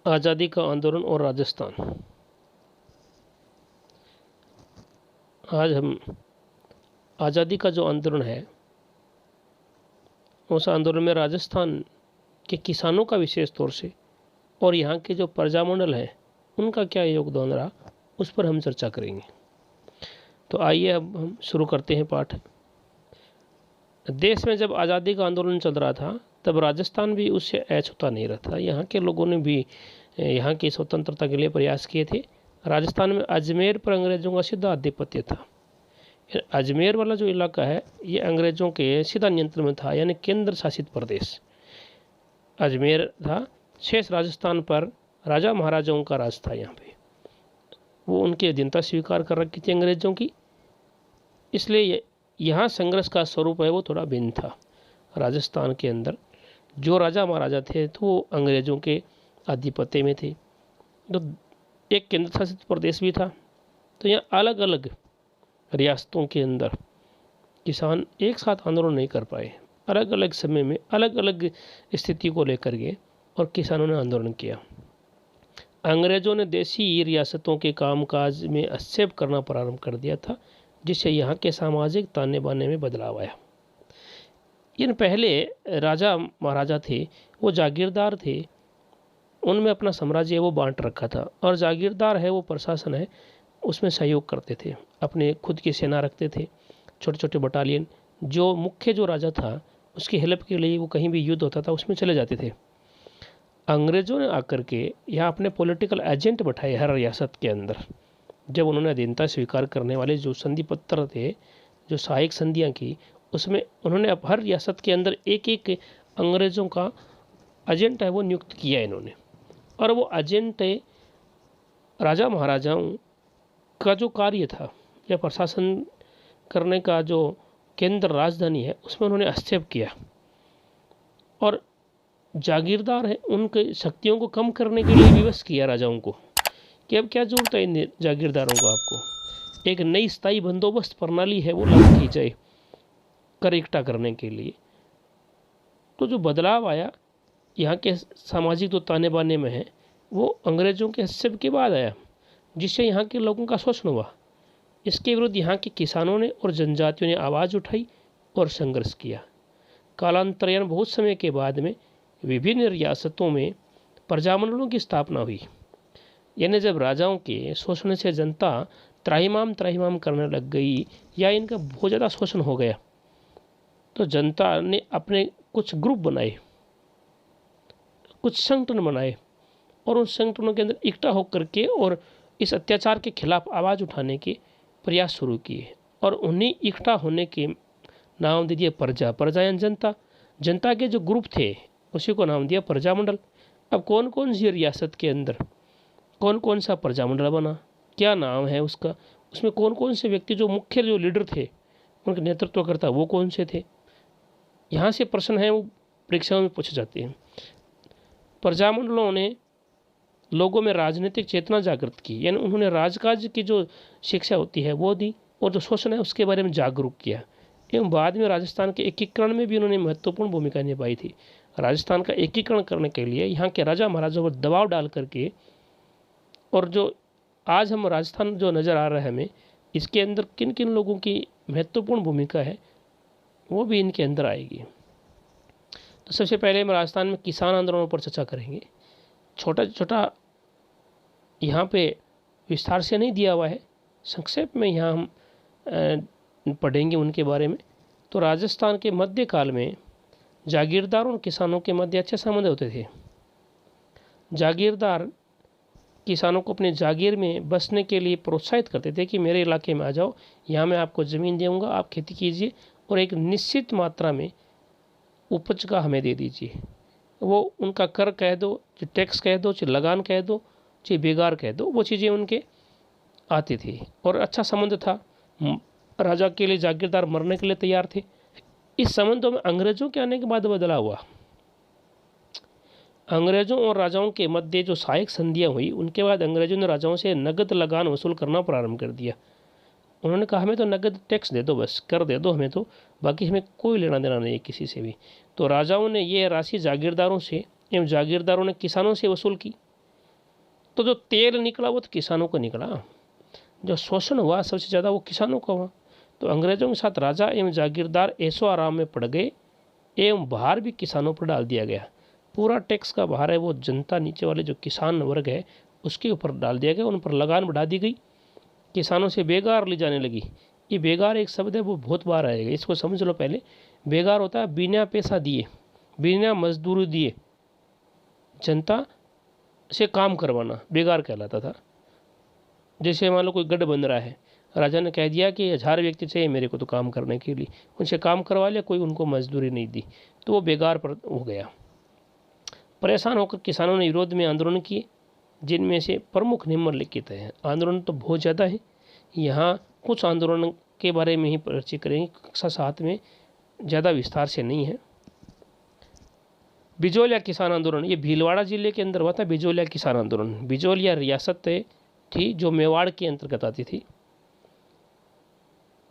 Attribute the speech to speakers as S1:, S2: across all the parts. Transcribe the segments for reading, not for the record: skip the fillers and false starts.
S1: आज़ादी का आंदोलन और राजस्थान। आज हम आज़ादी का जो आंदोलन है उस आंदोलन में राजस्थान के किसानों का विशेष तौर से और यहाँ के जो प्रजामंडल हैं उनका क्या योगदान रहा, उस पर हम चर्चा करेंगे। तो आइए अब हम शुरू करते हैं पाठ। देश में जब आज़ादी का आंदोलन चल रहा था तब राजस्थान भी उससे अछूता नहीं रहा था। यहाँ के लोगों ने भी यहाँ की स्वतंत्रता के लिए प्रयास किए थे। राजस्थान में अजमेर पर अंग्रेज़ों का सीधा आधिपत्य था। अजमेर वाला जो इलाका है ये अंग्रेज़ों के सीधा नियंत्रण में था, यानी केंद्र शासित प्रदेश अजमेर था। शेष राजस्थान पर राजा महाराजाओं का राज था। यहाँ पे वो उनकी अधीनता स्वीकार कर रखी थी अंग्रेज़ों की, इसलिए यहाँ संघर्ष का स्वरूप है वो थोड़ा भिन्न था। राजस्थान के अंदर जो राजा महाराजा थे तो वो अंग्रेज़ों के आधिपत्य में थे, तो एक केंद्र शासित प्रदेश भी था। तो यहाँ अलग अलग रियासतों के अंदर किसान एक साथ आंदोलन नहीं कर पाए। अलग अलग समय में अलग अलग स्थिति को लेकर के और किसानों ने आंदोलन किया। अंग्रेज़ों ने देशी रियासतों के कामकाज में हस्तक्षेप करना प्रारंभ कर दिया था, जिससे यहाँ के सामाजिक ताने बाने में बदलाव आया। इन पहले राजा महाराजा थे वो जागीरदार थे, उनमें अपना साम्राज्य वो बांट रखा था, और जागीरदार है वो प्रशासन है उसमें सहयोग करते थे, अपने खुद की सेना रखते थे, छोटे छोटे बटालियन। जो मुख्य जो राजा था उसकी हेल्प के लिए वो कहीं भी युद्ध होता था उसमें चले जाते थे। अंग्रेज़ों ने आकर के यहाँ अपने पॉलिटिकल एजेंट बैठाए हर रियासत के अंदर। जब उन्होंने अधीनता स्वीकार करने वाले जो संधि पत्र थे, जो सहायक संधियाँ की, उसमें उन्होंने अब हर रियासत के अंदर एक एक अंग्रेज़ों का एजेंट है वो नियुक्त किया इन्होंने। और वो एजेंट राजा महाराजाओं का जो कार्य था या प्रशासन करने का जो केंद्र राजधानी है उसमें उन्होंने हस्तक्षेप किया। और जागीरदार है उनके शक्तियों को कम करने के लिए विवश किया राजाओं को कि अब क्या जरूरत है इन जागीरदारों को, आपको एक नई स्थायी बंदोबस्त प्रणाली है वो लागू की जाए कर इकट्ठा करने के लिए। तो जो बदलाव आया यहाँ के सामाजिक जो ताने बाने में है वो अंग्रेज़ों के हस्तक्षेप के बाद आया, जिससे यहाँ के लोगों का शोषण हुआ। इसके विरुद्ध यहाँ के किसानों ने और जनजातियों ने आवाज़ उठाई और संघर्ष किया। कालांतरण बहुत समय के बाद में विभिन्न रियासतों में प्रजामंडलों की स्थापना हुई। यानी जब राजाओं के शोषण से जनता त्राहिमाम करने लग गई या इनका बहुत ज़्यादा शोषण हो गया, तो जनता ने अपने कुछ ग्रुप बनाए, कुछ संगठन बनाए, और उन संगठनों के अंदर इकट्ठा होकर के और इस अत्याचार के खिलाफ आवाज़ उठाने के प्रयास शुरू किए। और उन्हीं इकट्ठा होने के नाम दे दिया प्रजा यानी जनता। जनता के जो ग्रुप थे उसी को नाम दिया प्रजामंडल। अब कौन कौन सी रियासत के अंदर कौन कौन सा प्रजामंडल बना, क्या नाम है उसका, उसमें कौन कौन से व्यक्ति जो मुख्य जो लीडर थे उनके नेतृत्व करता वो कौन से थे, यहाँ से प्रश्न है वो परीक्षाओं में पूछे जाते हैं। प्रजामंडलों ने लोगों में राजनीतिक चेतना जागृत की, यानी उन्होंने राजकाज की जो शिक्षा होती है वो दी और जो शोषण है उसके बारे में जागरूक किया। एवं बाद में राजस्थान के एकीकरण में भी उन्होंने महत्वपूर्ण भूमिका निभाई थी। राजस्थान का एकीकरण करने के लिए यहाँ के राजा महाराजाओं पर दबाव डाल करके, और जो आज हम राजस्थान जो नज़र आ रहा है हमें, इसके अंदर किन किन लोगों की महत्वपूर्ण भूमिका है वो भी इनके अंदर आएगी। तो सबसे पहले हम राजस्थान में किसान आंदोलनों पर चर्चा करेंगे। छोटा छोटा यहाँ पे विस्तार से नहीं दिया हुआ है, संक्षेप में यहाँ हम पढ़ेंगे उनके बारे में। तो राजस्थान के मध्यकाल में जागीरदारों और किसानों के मध्य अच्छे संबंध होते थे। जागीरदार किसानों को अपने जागीर में बसने के लिए प्रोत्साहित करते थे कि मेरे इलाके में आ जाओ, यहाँ मैं आपको ज़मीन दूँगा, आप खेती कीजिए और एक निश्चित मात्रा में उपज का हमें दे दीजिए। वो उनका कर कह दो, चाहे टैक्स कह दो, चाहे लगान कह दो, चाहे बेगार कह दो, वो चीज़ें उनके आती थी और अच्छा संबंध था। राजा के लिए जागीरदार मरने के लिए तैयार थे। इस संबंधों में अंग्रेज़ों के आने के बाद बदलाव हुआ। अंग्रेज़ों और राजाओं के मध्य जो सहायक संधियाँ हुई उनके बाद अंग्रेज़ों ने राजाओं से नगद लगान वसूल करना प्रारंभ कर दिया। उन्होंने कहा हमें तो नगद टैक्स दे दो, बस कर दे दो हमें तो, बाकी हमें कोई लेना देना नहीं है किसी से भी। तो राजाओं ने ये राशि जागीरदारों से एवं जागीरदारों ने किसानों से वसूल की। तो जो तेल निकला वो तो किसानों को निकला, जो शोषण हुआ सबसे ज़्यादा वो किसानों का हुआ। तो अंग्रेजों के साथ राजा एवं जागीरदार ऐशो आराम में पड़ गए एवं भार भी किसानों पर डाल दिया गया। पूरा टैक्स का भार है वो जनता, नीचे वाले जो किसान वर्ग है उसके ऊपर डाल दिया गया, उन पर लगान बढ़ा दी गई, किसानों से बेगार ली जाने लगी। ये बेगार एक शब्द है वो बहुत बार आएगा, इसको समझ लो पहले। बेगार होता है बिना पैसा दिए, बिना मजदूरी दिए जनता से काम करवाना बेगार कहलाता था। जैसे मान लो कोई गढ़ बन रहा है, राजा ने कह दिया कि 1000 व्यक्ति चाहिए मेरे को तो काम करने के लिए, उनसे काम करवा लिया, कोई उनको मजदूरी नहीं दी, तो वो बेगार पर हो गया। परेशान होकर किसानों ने विरोध में आंदोलन किए, जिनमें से प्रमुख निम्नलिखित हैं। आंदोलन तो बहुत ज़्यादा है, यहाँ कुछ आंदोलन के बारे में ही परिचय करेंगे, कक्षा 7 में ज़्यादा विस्तार से नहीं है। बिजोलिया किसान आंदोलन, ये भीलवाड़ा जिले के अंदर हुआ था बिजोलिया किसान आंदोलन। बिजोलिया रियासत थी जो मेवाड़ के अंतर्गत आती थी,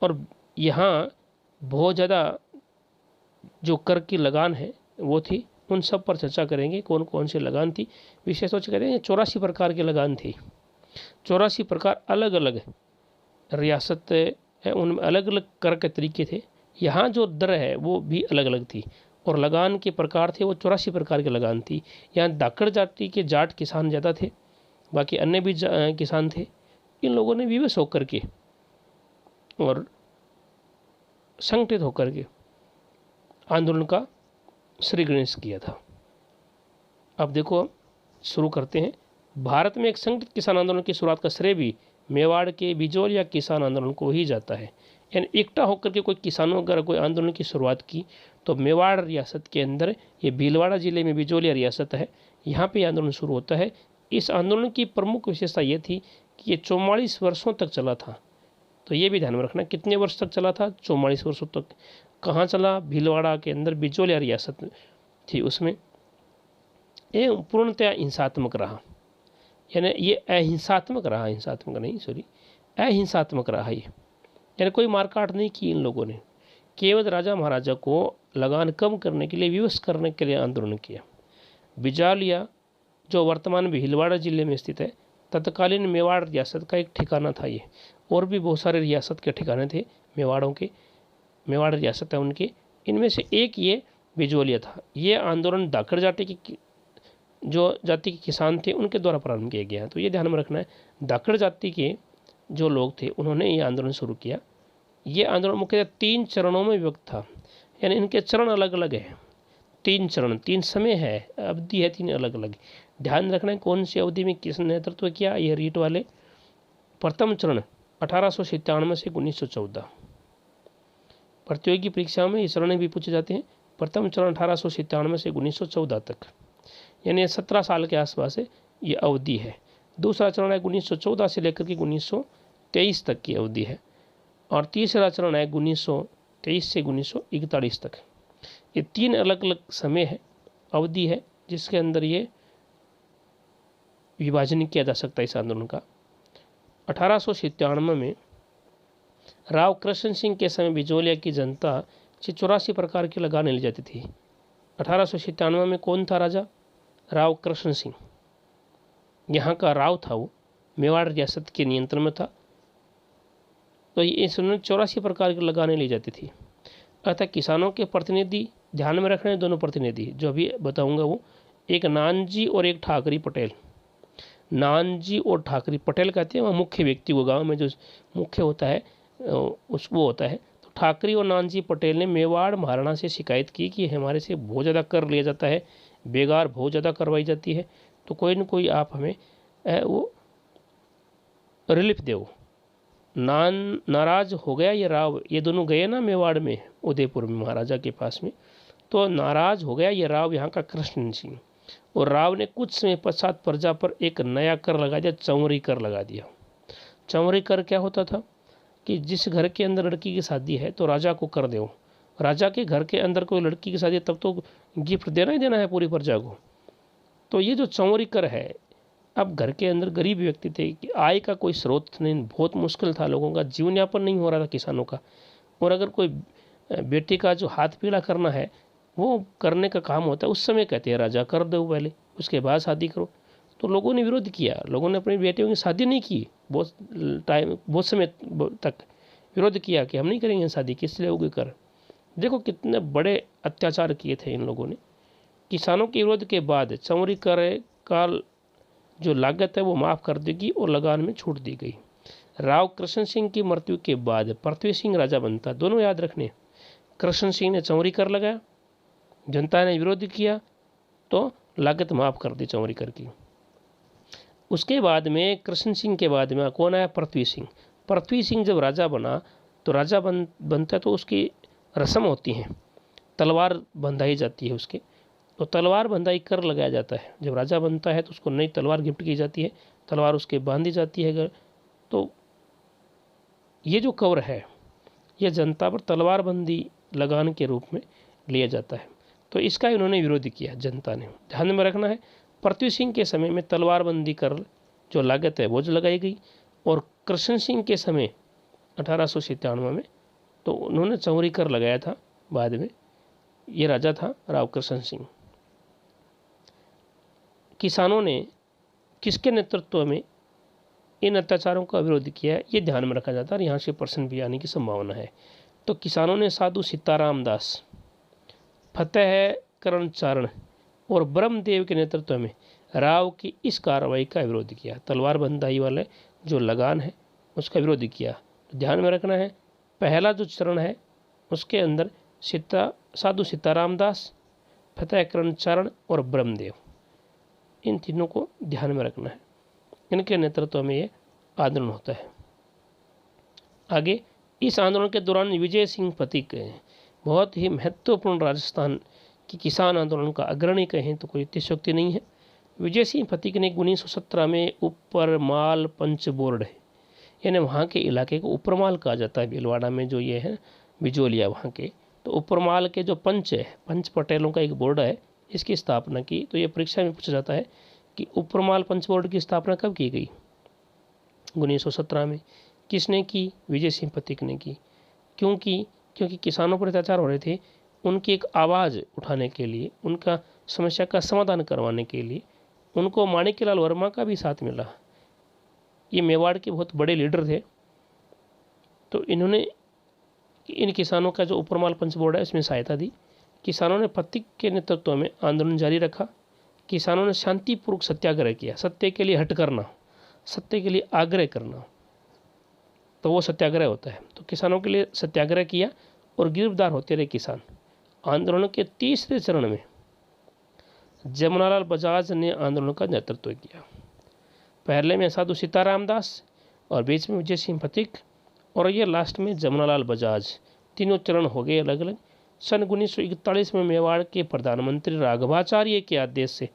S1: और यहाँ बहुत ज़्यादा जो कर की लगान है वो थी, उन सब पर चर्चा करेंगे कौन कौन सी लगान थी। विशेष तौर से कहते हैं 84 प्रकार की लगान थी, 84 प्रकार अलग अलग रियासत है, उनमें अलग अलग कर के तरीके थे। यहाँ जो दर है वो भी अलग अलग थी, और लगान के प्रकार थे वो 84 प्रकार की लगान थी। यहाँ धाकड़ जाति के जाट किसान ज़्यादा थे, बाकी अन्य भी किसान थे। इन लोगों ने विवश होकर के और संगठित होकर के आंदोलन का श्री गणेश किया था। अब देखो शुरू करते हैं। भारत में एक संगठित किसान आंदोलन की शुरुआत का श्रेय भी मेवाड़ के बिजोलिया किसान आंदोलन को ही जाता है। यानी इकट्ठा होकर के कोई किसानों अगर कोई आंदोलन की शुरुआत की तो मेवाड़ रियासत के अंदर, ये भीलवाड़ा जिले में बिजोलिया रियासत है, यहाँ पे आंदोलन शुरू होता है। इस आंदोलन की प्रमुख विशेषता ये थी कि ये 44 वर्षों तक चला था। तो ये भी ध्यान में रखना, कितने वर्ष तक चला था? 44 वर्षों तक। कहाँ चला? भीलवाड़ा के अंदर बिजोलिया रियासत थी उसमें। ये पूर्णतया हिंसात्मक रहा, यानी ये अहिंसात्मक रहा, हिंसात्मक नहीं, सॉरी, अहिंसात्मक रहा ये, यानी कोई मारकाट नहीं की इन लोगों ने। केवल राजा महाराजा को लगान कम करने के लिए, विवश करने के लिए आंदोलन किया। बिजोलिया जो वर्तमान भीलवाड़ा जिले में स्थित है, तत्कालीन मेवाड़ रियासत का एक ठिकाना था ये। और भी बहुत सारे रियासत के ठिकाने थे मेवाड़ों के, मेवाड़ रियासत है उनके, इनमें से एक ये बिजोलिया था। ये आंदोलन धाकड़ जाति की जो जाति के किसान थे उनके द्वारा प्रारंभ किया गया। तो ये ध्यान में रखना है, धाकड़ जाति के जो लोग थे उन्होंने ये आंदोलन शुरू किया। ये आंदोलन मुख्यतः 3 चरणों में विभक्त था, यानी इनके चरण अलग अलग है। 3 चरण, 3 समय है, अवधि है 3 अलग अलग। ध्यान रखना है कौन सी अवधि में किसने नेतृत्व किया। ये रीट वाले प्रथम चरण 1897 से 1914। प्रतियोगी परीक्षाओं में ये चरण भी पूछे जाते हैं। प्रथम चरण 1897 से 1914 तक, यानी 17 साल के आसपास है ये अवधि है। दूसरा चरण है 1914 से लेकर के 1923 तक की अवधि है, और तीसरा चरण है 1923 से 1941 तक। ये 3 अलग अलग समय है, अवधि है, जिसके अंदर ये विभाजन किया जा सकता है इस आंदोलन का। 1897 में राव कृष्ण सिंह के समय बिजोलिया की जनता से 84 प्रकार की लगाने ली जाती थी। 1897 में कौन था राजा? राव कृष्ण सिंह, यहाँ का राव था, वो मेवाड़ रियासत के नियंत्रण में था। तो इस 84 प्रकार की लगाने ली जाती थी। अतः किसानों के प्रतिनिधि, ध्यान में रखने दोनों प्रतिनिधि जो अभी बताऊंगा, वो एक नानजी और एक ठाकरी पटेल। नानजी और ठाकरी पटेल कहते हैं वह मुख्य व्यक्ति को, गांव में जो मुख्य होता है वो होता है। तो ठाकरी और नानजी पटेल ने मेवाड़ महाराणा से शिकायत की कि हमारे से बहुत ज़्यादा कर लिया जाता है, बेगार बहुत ज़्यादा करवाई जाती है, तो कोई न कोई आप हमें वो रिलीफ दो। नाराज हो गया ये राव, ये दोनों गए ना मेवाड़ में, उदयपुर में महाराजा के पास में, तो नाराज हो गया ये राव यहाँ का कृष्ण सिंह, और राव ने कुछ समय पश्चात प्रजा पर एक नया कर लगा दिया, चौवरी कर लगा दिया। चौवरी कर क्या होता था कि जिस घर के अंदर लड़की की शादी है तो राजा को कर दो, राजा के घर के अंदर कोई लड़की की शादी है तब तो गिफ्ट देना ही देना है पूरी प्रजा को। तो ये जो चौवरी कर है, अब घर के अंदर गरीब व्यक्ति थे कि आय का कोई स्रोत नहीं, बहुत मुश्किल था, लोगों का जीवन यापन नहीं हो रहा था किसानों का, और अगर कोई बेटी का जो हाथ पीला करना है वो करने का काम होता है, उस समय कहते हैं राजा कर दो पहले, उसके बाद शादी करो। तो लोगों ने विरोध किया, लोगों ने अपनी बेटियों की शादी नहीं की, बहुत समय तक विरोध किया कि हम नहीं करेंगे शादी, किस लिए होगी कर। देखो कितने बड़े अत्याचार किए थे इन लोगों ने। किसानों के विरोध के बाद चौरी कर का जो लागत है वो माफ़ कर देगी और लगान में छूट दी गई। राव कृष्ण सिंह की मृत्यु के बाद पृथ्वी सिंह राजा बनता, दोनों याद रखने। कृष्ण सिंह ने चौरी कर लगाया, जनता ने विरोध किया तो लागत माफ़ कर दी चौरी कर की। उसके बाद में कृष्ण सिंह के बाद में कौन आया? पृथ्वी सिंह। पृथ्वी सिंह जब राजा बना तो राजा बनता तो उसकी रस्म होती हैं, तलवार बंधाई जाती है उसके, तो तलवार बंधाई कर लगाया जाता है। जब राजा बनता है तो उसको नई तलवार गिफ्ट की जाती है, तलवार उसके बांधी जाती है। तो ये जो कवर है ये जनता पर तलवार बंदी लगान के रूप में लिया जाता है। तो इसका इन्होंने विरोध किया, जनता ने। ध्यान में रखना है, पृथ्वी सिंह के समय में तलवार बंदी कर जो लागत है वो जो लगाई गई, और कृष्ण सिंह के समय 1897 में तो उन्होंने चौरी कर लगाया था बाद में। ये राजा था राव कृष्ण सिंह। किसानों ने किसके नेतृत्व में इन अत्याचारों का विरोध किया है, ये ध्यान में रखा जाता है और यहाँ से प्रश्न भी आने की संभावना है। तो किसानों ने साधु सीताराम दास, फतेह करण चारण और ब्रह्मदेव के नेतृत्व में राव की इस कार्रवाई का विरोध किया। तलवार बंधाई वाले जो लगान है उसका विरोध किया। तो ध्यान में रखना है, पहला जो चरण है उसके अंदर साधु सीताराम दास, फतेह करण चारण और ब्रह्मदेव, इन तीनों को ध्यान में रखना है। इनके नेतृत्व में ये आंदोलन होता है। आगे इस आंदोलन के दौरान विजय सिंह पथिक बहुत ही महत्वपूर्ण राजस्थान की किसान आंदोलन का अग्रणी कहें तो कोई अतिशयोक्ति नहीं है। विजय सिंह पथिक ने 1917 में ऊपर माल पंच बोर्ड है, यानी वहाँ के इलाके को उपरमाल कहा जाता है। भीलवाड़ा में जो ये है बिजोलिया वहाँ के, तो उपरमाल के जो पंच है, पंच पटेलों का एक बोर्ड है, इसकी स्थापना की। तो ये परीक्षा में पूछा जाता है कि उपरमाल पंच बोर्ड की स्थापना कब की गई? 1917 में। किसने की? विजय सिंह पथिक ने की। क्योंकि किसानों पर अत्याचार हो रहे थे, उनकी एक आवाज़ उठाने के लिए, उनका समस्या का समाधान करवाने के लिए उनको माणिक्यलाल वर्मा का भी साथ मिला। ये मेवाड़ के बहुत बड़े लीडर थे। तो इन्होंने इन किसानों का जो उपरमाल पंच बोर्ड है इसमें सहायता दी। किसानों ने पथिक के नेतृत्व में आंदोलन जारी रखा। किसानों ने शांतिपूर्वक सत्याग्रह किया। सत्य के लिए हट करना, सत्य के लिए आग्रह करना, तो वो सत्याग्रह होता है। तो किसानों के लिए सत्याग्रह किया और गिरफ्तार होते रहे किसान। आंदोलन के तीसरे चरण में जमनालाल बजाज ने आंदोलन का नेतृत्व किया। पहले में साधु सीताराम दास और बीच में विजय सिंह पथिक और ये लास्ट में जमनालाल बजाज। तीनों चरण हो गए अलग अलग। सन 1941 में मेवाड़ के प्रधानमंत्री राघवाचार्य के आदेश से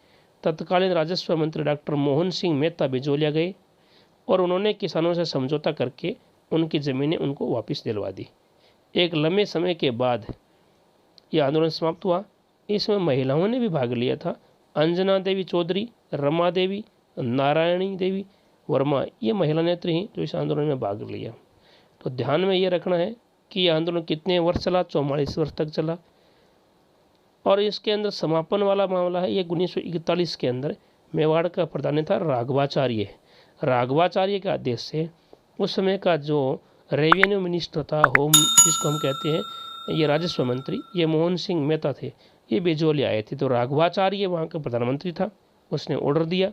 S1: तत्कालीन राजस्व मंत्री डॉक्टर मोहन सिंह मेहता बिजोलिया गए और उन्होंने किसानों से समझौता करके उनकी ज़मीनें उनको वापस दिलवा दी। एक लंबे समय के बाद यह आंदोलन समाप्त हुआ। इसमें महिलाओं ने भी भाग लिया था। अंजना देवी चौधरी, रमा देवी, नारायणी देवी वर्मा, ये महिला नेत्री हैं जो इस आंदोलन में भाग लिया। तो ध्यान में ये रखना है कि यह आंदोलन कितने वर्ष चला? 44 वर्ष तक चला। और इसके अंदर समापन वाला मामला है ये 1941 के अंदर मेवाड़ का प्रधान था राघवाचार्य। राघवाचार्य के आदेश से उस समय का जो रेवेन्यू मिनिस्टर था, होम जिसको हम कहते हैं, ये राजस्व मंत्री, ये मोहन सिंह मेहता थे, ये बिजोलिया आए थे। तो राघवाचार्य वहाँ का प्रधानमंत्री था, उसने ऑर्डर दिया,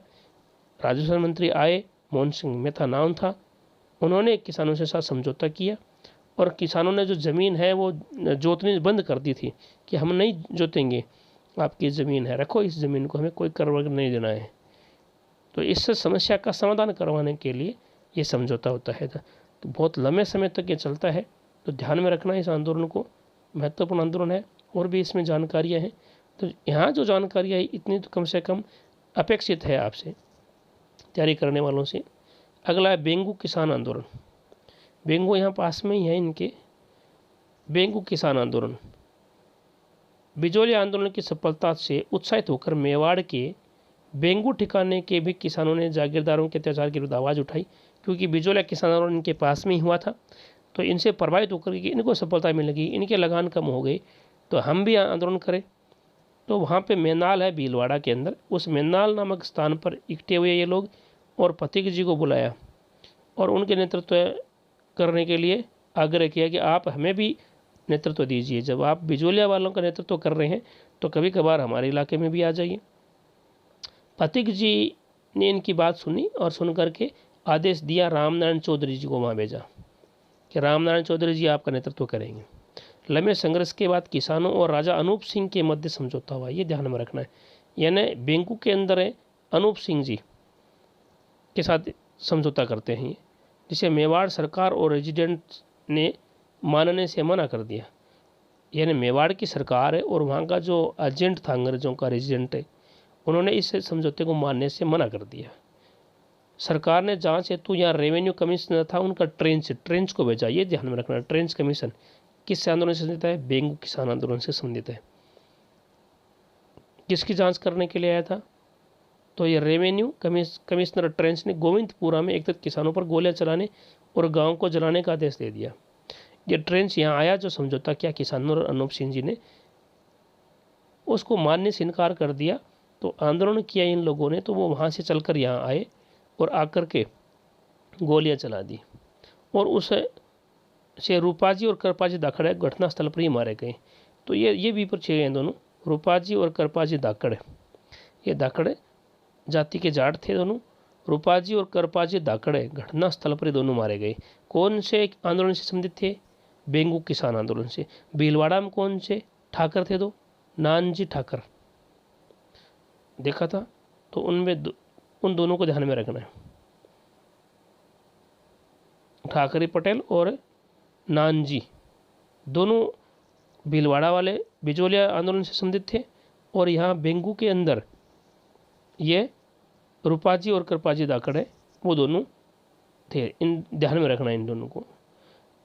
S1: राजस्व मंत्री आए, मोहन सिंह मेहता नाम था, उन्होंने किसानों से साथ समझौता किया और किसानों ने जो ज़मीन है वो जोतनी बंद कर दी थी कि हम नहीं जोतेंगे, आपकी ज़मीन है, रखो इस ज़मीन को, हमें कोई कर वर्ग नहीं देना है। तो इस समस्या का समाधान करवाने के लिए ये समझौता होता है। तो बहुत लंबे समय तक ये चलता है। तो ध्यान में रखना इस आंदोलन को, महत्वपूर्ण आंदोलन है। और भी इसमें जानकारियाँ हैं, तो यहाँ जो जानकारियाँ है इतनी तो कम से कम अपेक्षित है आपसे, तैयारी करने वालों से। अगला है बेंगू किसान आंदोलन। बेंगू यहाँ पास में ही है इनके। बेंगू किसान आंदोलन बिजोलिया आंदोलन की सफलता से उत्साहित होकर मेवाड़ के बेंगू ठिकाने के भी किसानों ने जागीरदारों के अत्याचार की विरुद्ध आवाज़ उठाई। क्योंकि बिजोलिया किसान आंदोलन इनके पास में ही हुआ था, तो इनसे प्रभावित होकर कि इनको सफलता मिलेगी, इनके लगान कम हो गए, तो हम भी आंदोलन करें। तो वहाँ पे मैनाल है भीलवाड़ा के अंदर, उस मैनाल नामक स्थान पर इकट्ठे हुए ये लोग और पथिक जी को बुलाया और उनके नेतृत्व करने के लिए आग्रह किया कि आप हमें भी नेतृत्व दीजिए। जब आप बिजोलिया वालों का नेतृत्व कर रहे हैं तो कभी कभार हमारे इलाके में भी आ जाइए। पथिक जी ने इनकी बात सुनी और सुन करके आदेश दिया, रामनारायण चौधरी जी को वहाँ भेजा कि रामनारायण चौधरी जी आपका नेतृत्व करेंगे। लंबे संघर्ष के बाद किसानों और राजा अनूप सिंह के मध्य समझौता हुआ, ये ध्यान में रखना है। यानी बेंकू के अंदर है अनूप सिंह जी के साथ समझौता करते हैं, जिसे मेवाड़ सरकार और रेजिडेंट ने मानने से मना कर दिया। यानी मेवाड़ की सरकार है और वहाँ का जो एजेंट था अंग्रेजों का रेजिडेंट है, उन्होंने इस समझौते को मानने से मना कर दिया। सरकार ने जांच हेतु यहाँ रेवेन्यू कमिश्नर था उनका ट्रेंच को भेजा, ये ध्यान में रखना। ट्रेंच कमीशन किस आंदोलन से संबंधित है? बेंगू किसान आंदोलन से संबंधित है। किसकी जांच करने के लिए आया था? तो ये रेवेन्यू कमिश्नर ट्रेंच ने गोविंदपुरा में एकत्रित किसानों पर गोलियां चलाने और गांव को जलाने का आदेश दे दिया। ये ट्रेंच यहाँ आया, जो समझौता किया किसानों और अनूप सिंह जी ने, उसको मानने से इनकार कर दिया। तो आंदोलन किया इन लोगों ने, तो वो वहाँ से चलकर यहाँ आए और आकर के गोलियां चला दी और उस से रूपाजी और करपाजी दाखड़े घटनास्थल पर ही मारे गए। तो ये भी पर छे गए दोनों, रूपाजी और करपाजी दाखड़े। ये दाखड़े जाति के जाट थे दोनों। रूपाजी और करपाजी दाखड़े घटनास्थल पर ही दोनों मारे गए। कौन से आंदोलन से संबंधित थे? बेंगू किसान आंदोलन से। भीलवाड़ा में कौन से ठाकर थे? दो नानजी ठाकर देखा था, तो उनमें उन दोनों को ध्यान में रखना है, ठाकरे पटेल और नानजी, दोनों भीलवाड़ा वाले बिजोलिया आंदोलन से संबंधित थे। और यहाँ बेंगू के अंदर ये रूपाजी और करपाजी दाखड़े वो दोनों थे। इन ध्यान में रखना है इन दोनों को।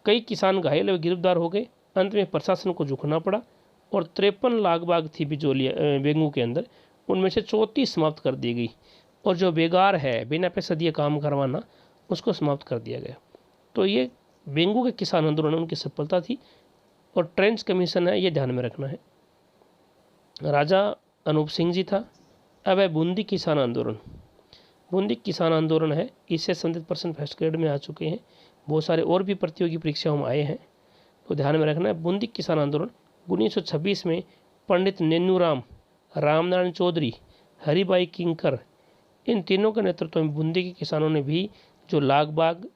S1: कई किसान घायल व गिरफ्तार हो गए। अंत में प्रशासन को झुकना पड़ा और 53 लाख बाग थी बिजोलिया बेंगू के अंदर, उनमें से 34 समाप्त कर दी गई और जो बेगार है बिना पैसा दिए काम करवाना, उसको समाप्त कर दिया गया। तो ये बेंगू के किसान आंदोलन उनकी सफलता थी। और ट्रेंच कमीशन है, ये ध्यान में रखना है। राजा अनूप सिंह जी था। अब है बूंदी किसान आंदोलन। बूंदी किसान आंदोलन है, इससे संबंधित प्रश्न फर्स्ट ग्रेड में आ चुके हैं, बहुत सारे और भी प्रतियोगी परीक्षाओं में आए हैं, तो ध्यान में रखना है। बूंदी किसान आंदोलन 1926 में पंडित नेन्नूराम, रामनारायण चौधरी, हरिबाई किंकर, इन तीनों के नेतृत्व में बूंदी के किसानों ने भी जो लागबाग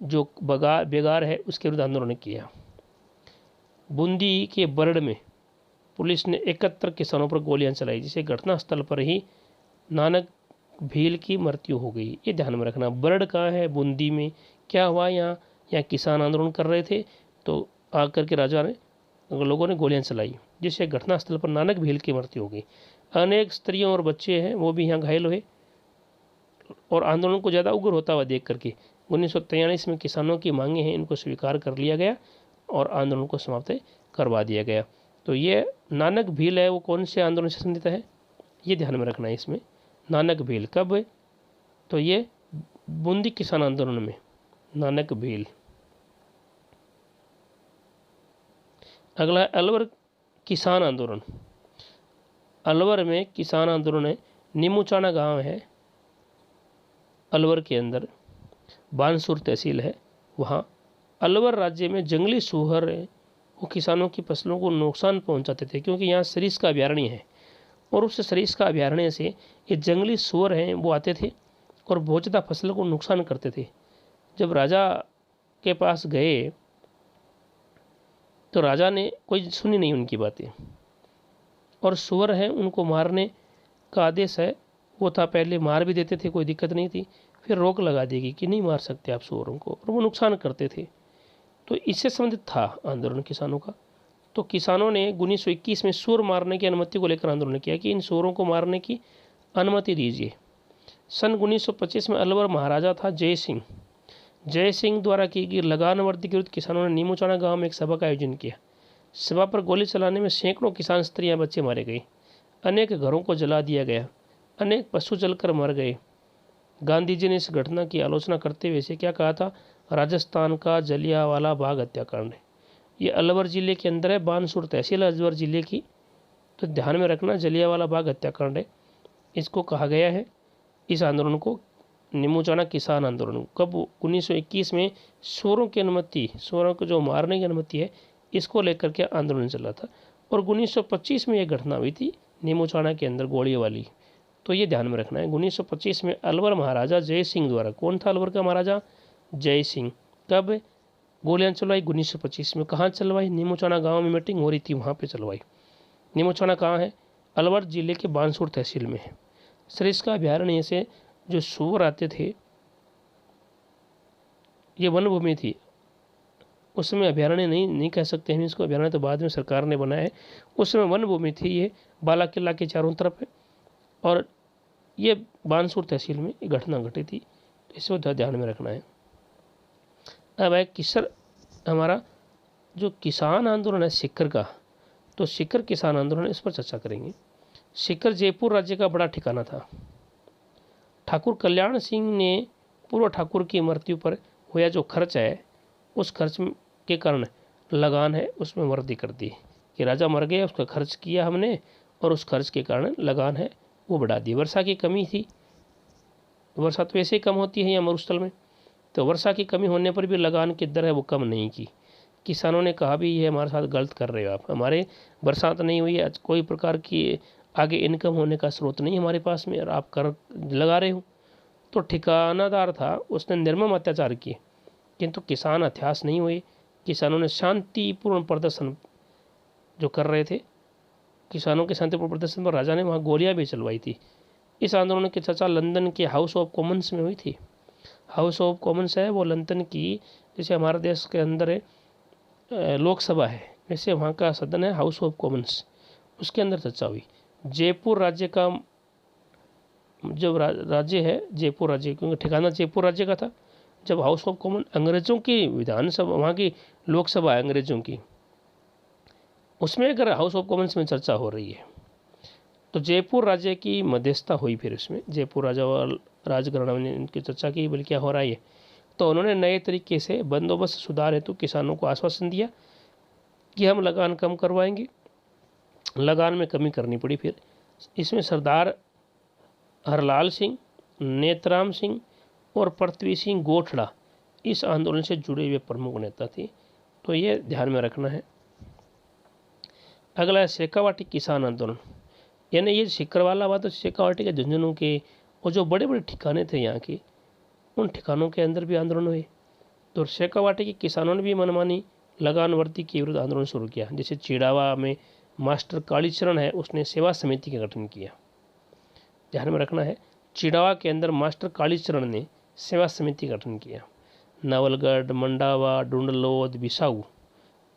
S1: जो बेगार है उसके विरुद्ध आंदोलन किया। बूंदी के बरड़ में पुलिस ने 71 किसानों पर गोलियां चलाई, जिसे घटनास्थल पर ही नानक भील की मृत्यु हो गई। ये ध्यान में रखना। बरड़ कहाँ है? बूंदी में। क्या हुआ यहाँ किसान आंदोलन कर रहे थे, तो आकर के राजा ने लोगों ने गोलियां चलाई, जिससे घटनास्थल पर नानक भील की मृत्यु हो गई। अनेक स्त्रियों और बच्चे हैं वो भी यहाँ घायल हुए और आंदोलन को ज़्यादा उग्र होता हुआ देख करके 1943 में किसानों की मांगे हैं, इनको स्वीकार कर लिया गया और आंदोलन को समाप्त करवा दिया गया। तो ये नानक भील है, वो कौन से आंदोलन से संबंधित है, ये ध्यान में रखना है इसमें। नानक भील कब है? तो ये बूंदी किसान आंदोलन में नानक भील। अगला है अलवर किसान आंदोलन। अलवर में किसान आंदोलन है। नीमूचाना गांव है अलवर के अंदर, बानसूर तहसील है वहाँ। अलवर राज्य में जंगली सूअर है, वो किसानों की फसलों को नुकसान पहुंचाते थे, क्योंकि यहाँ सरीस का अभयारण्य है और उस सरीस का अभयारण्य से ये जंगली सूअर हैं वो आते थे और बहुत ज़्यादा फसलों को नुकसान करते थे। जब राजा के पास गए तो राजा ने कोई सुनी नहीं उनकी बातें, और सूअर हैं उनको मारने का आदेश है वो था। पहले मार भी देते थे, कोई दिक्कत नहीं थी, फिर रोक लगा देगी कि नहीं मार सकते आप सूअरों को, और वो नुकसान करते थे। तो इससे संबंधित था आंदोलन किसानों का। तो किसानों ने 1921 में सूअर मारने की अनुमति को लेकर आंदोलन किया कि इन सूअरों को मारने की अनुमति दीजिए। सन 1925 में अलवर महाराजा था जय सिंह द्वारा की गई लगान वर्दी के विरुद्ध किसानों ने नीमूचाना गांव में एक सभा का आयोजन किया। सभा पर गोली चलाने में सैकड़ों किसान, स्त्रियां, बच्चे मारे गए। अनेक घरों को जला दिया गया, अनेक पशु जलकर मर गए। गांधी जी ने इस घटना की आलोचना करते हुए इसे क्या कहा था? राजस्थान का जलियांवाला बाग हत्याकांड। ये अलवर जिले के अंदर है, बानसूर तहसील अलवर जिले की तो ध्यान में रखना, जलियांवाला बाग हत्याकांड है, इसको कहा गया है, इस आंदोलन को निमोचाना किसान आंदोलन। कब? 1921 में शोरों की अनुमति, शोरों को जो मारने की अनुमति है, इसको लेकर के आंदोलन चला था। और 1925 में यह घटना हुई थी निमोचाना के अंदर गोलियों वाली। तो ये ध्यान में रखना है। 1925 में अलवर महाराजा जय सिंह द्वारा, कौन था अलवर का महाराजा? जय सिंह। कब गोलियां चलवाई? 1925 में। कहाँ चलवाई? निमोचाना गांव में मीटिंग हो रही थी, वहाँ पे चलवाई। निमोचाना कहाँ है? अलवर जिले के बानसूर तहसील में है। सरिस्का अभयारण्य से जो सूअर आते थे, ये वन भूमि थी, उसमें अभयारण्य नहीं कह सकते हैं इसको, अभयारण्य तो बाद में सरकार ने बनाया है। उसमें वन भूमि थी, ये बाला किला के चारों तरफ है, और ये बानसूर तहसील में ये घटना घटी थी। तो इसको ध्यान में रखना है। अब है किसर, हमारा जो किसान आंदोलन है सीकर का, तो सीकर किसान आंदोलन, इस पर चर्चा करेंगे। सीकर जयपुर राज्य का बड़ा ठिकाना था। ठाकुर कल्याण सिंह ने पूर्व ठाकुर की मृत्यु पर हुआ जो खर्च है, उस खर्च के कारण लगान है उसमें वृद्धि कर दी कि राजा मर गया, उसका खर्च किया हमने, और उस खर्च के कारण लगान है वो बढ़ा दी। वर्षा की कमी थी, वर्षा तो वैसे ही कम होती है यहाँ मरुस्थल में, तो वर्षा की कमी होने पर भी लगान की दर है वो कम नहीं की। किसानों ने कहा भी ये हमारे साथ गलत कर रहे हो आप, हमारे बरसात नहीं हुई है, कोई प्रकार की आगे इनकम होने का स्रोत नहीं हमारे पास में, और आप कर लगा रहे हो। तो ठिकानादार था, उसने निर्मम अत्याचार किए, किंतु किसान अत्यास नहीं हुए। किसानों ने शांतिपूर्ण प्रदर्शन जो कर रहे थे, किसानों के शांतिपूर्ण प्रदर्शन पर राजा ने वहाँ गोलियां भी चलवाई थी। इस आंदोलन की चर्चा लंदन के हाउस ऑफ कॉमन्स में हुई थी। हाउस ऑफ कॉमन्स है वो लंदन की, जैसे हमारे देश के अंदर लोकसभा है, वैसे वहाँ का सदन है हाउस ऑफ कॉमन्स, उसके अंदर चर्चा हुई। जयपुर राज्य का जब राज्य है जयपुर राज्य, क्योंकि ठिकाना जयपुर राज्य का था। जब हाउस ऑफ कॉमन अंग्रेजों की विधानसभा, वहाँ की लोकसभा है अंग्रेजों की, उसमें अगर हाउस ऑफ कॉमन्स में चर्चा हो रही है, तो जयपुर राज्य की मध्यस्थता हुई। फिर उसमें जयपुर राजा और राजघराना ने इनकी चर्चा की, बल्कि क्या हो रहा है, तो उन्होंने नए तरीके से बंदोबस्त सुधार हेतु किसानों को आश्वासन दिया कि हम लगान कम करवाएंगे। लगान में कमी करनी पड़ी। फिर इसमें सरदार हरलाल सिंह, नेतराम सिंह और पृथ्वी सिंह गोठड़ा इस आंदोलन से जुड़े हुए प्रमुख नेता थे। तो ये ध्यान में रखना है। अगला है शेखावाटी किसान आंदोलन, यानी ये सिकरवाला बात, तो शेखावाटी के झुंझुनू के और जो बड़े बड़े ठिकाने थे यहाँ के, उन ठिकानों के अंदर भी आंदोलन हुए। तो शेखावाटी के किसानों ने भी मनमानी लगान वृद्धि के विरुद्ध आंदोलन शुरू किया। जैसे चिड़ावा में मास्टर कालीचरण है, उसने सेवा समिति का गठन किया। ध्यान में रखना है, चिड़ावा के अंदर मास्टर कालीचरण ने सेवा समिति का गठन किया। नवलगढ़, मंडावा, डुंडलोद, बिसाऊ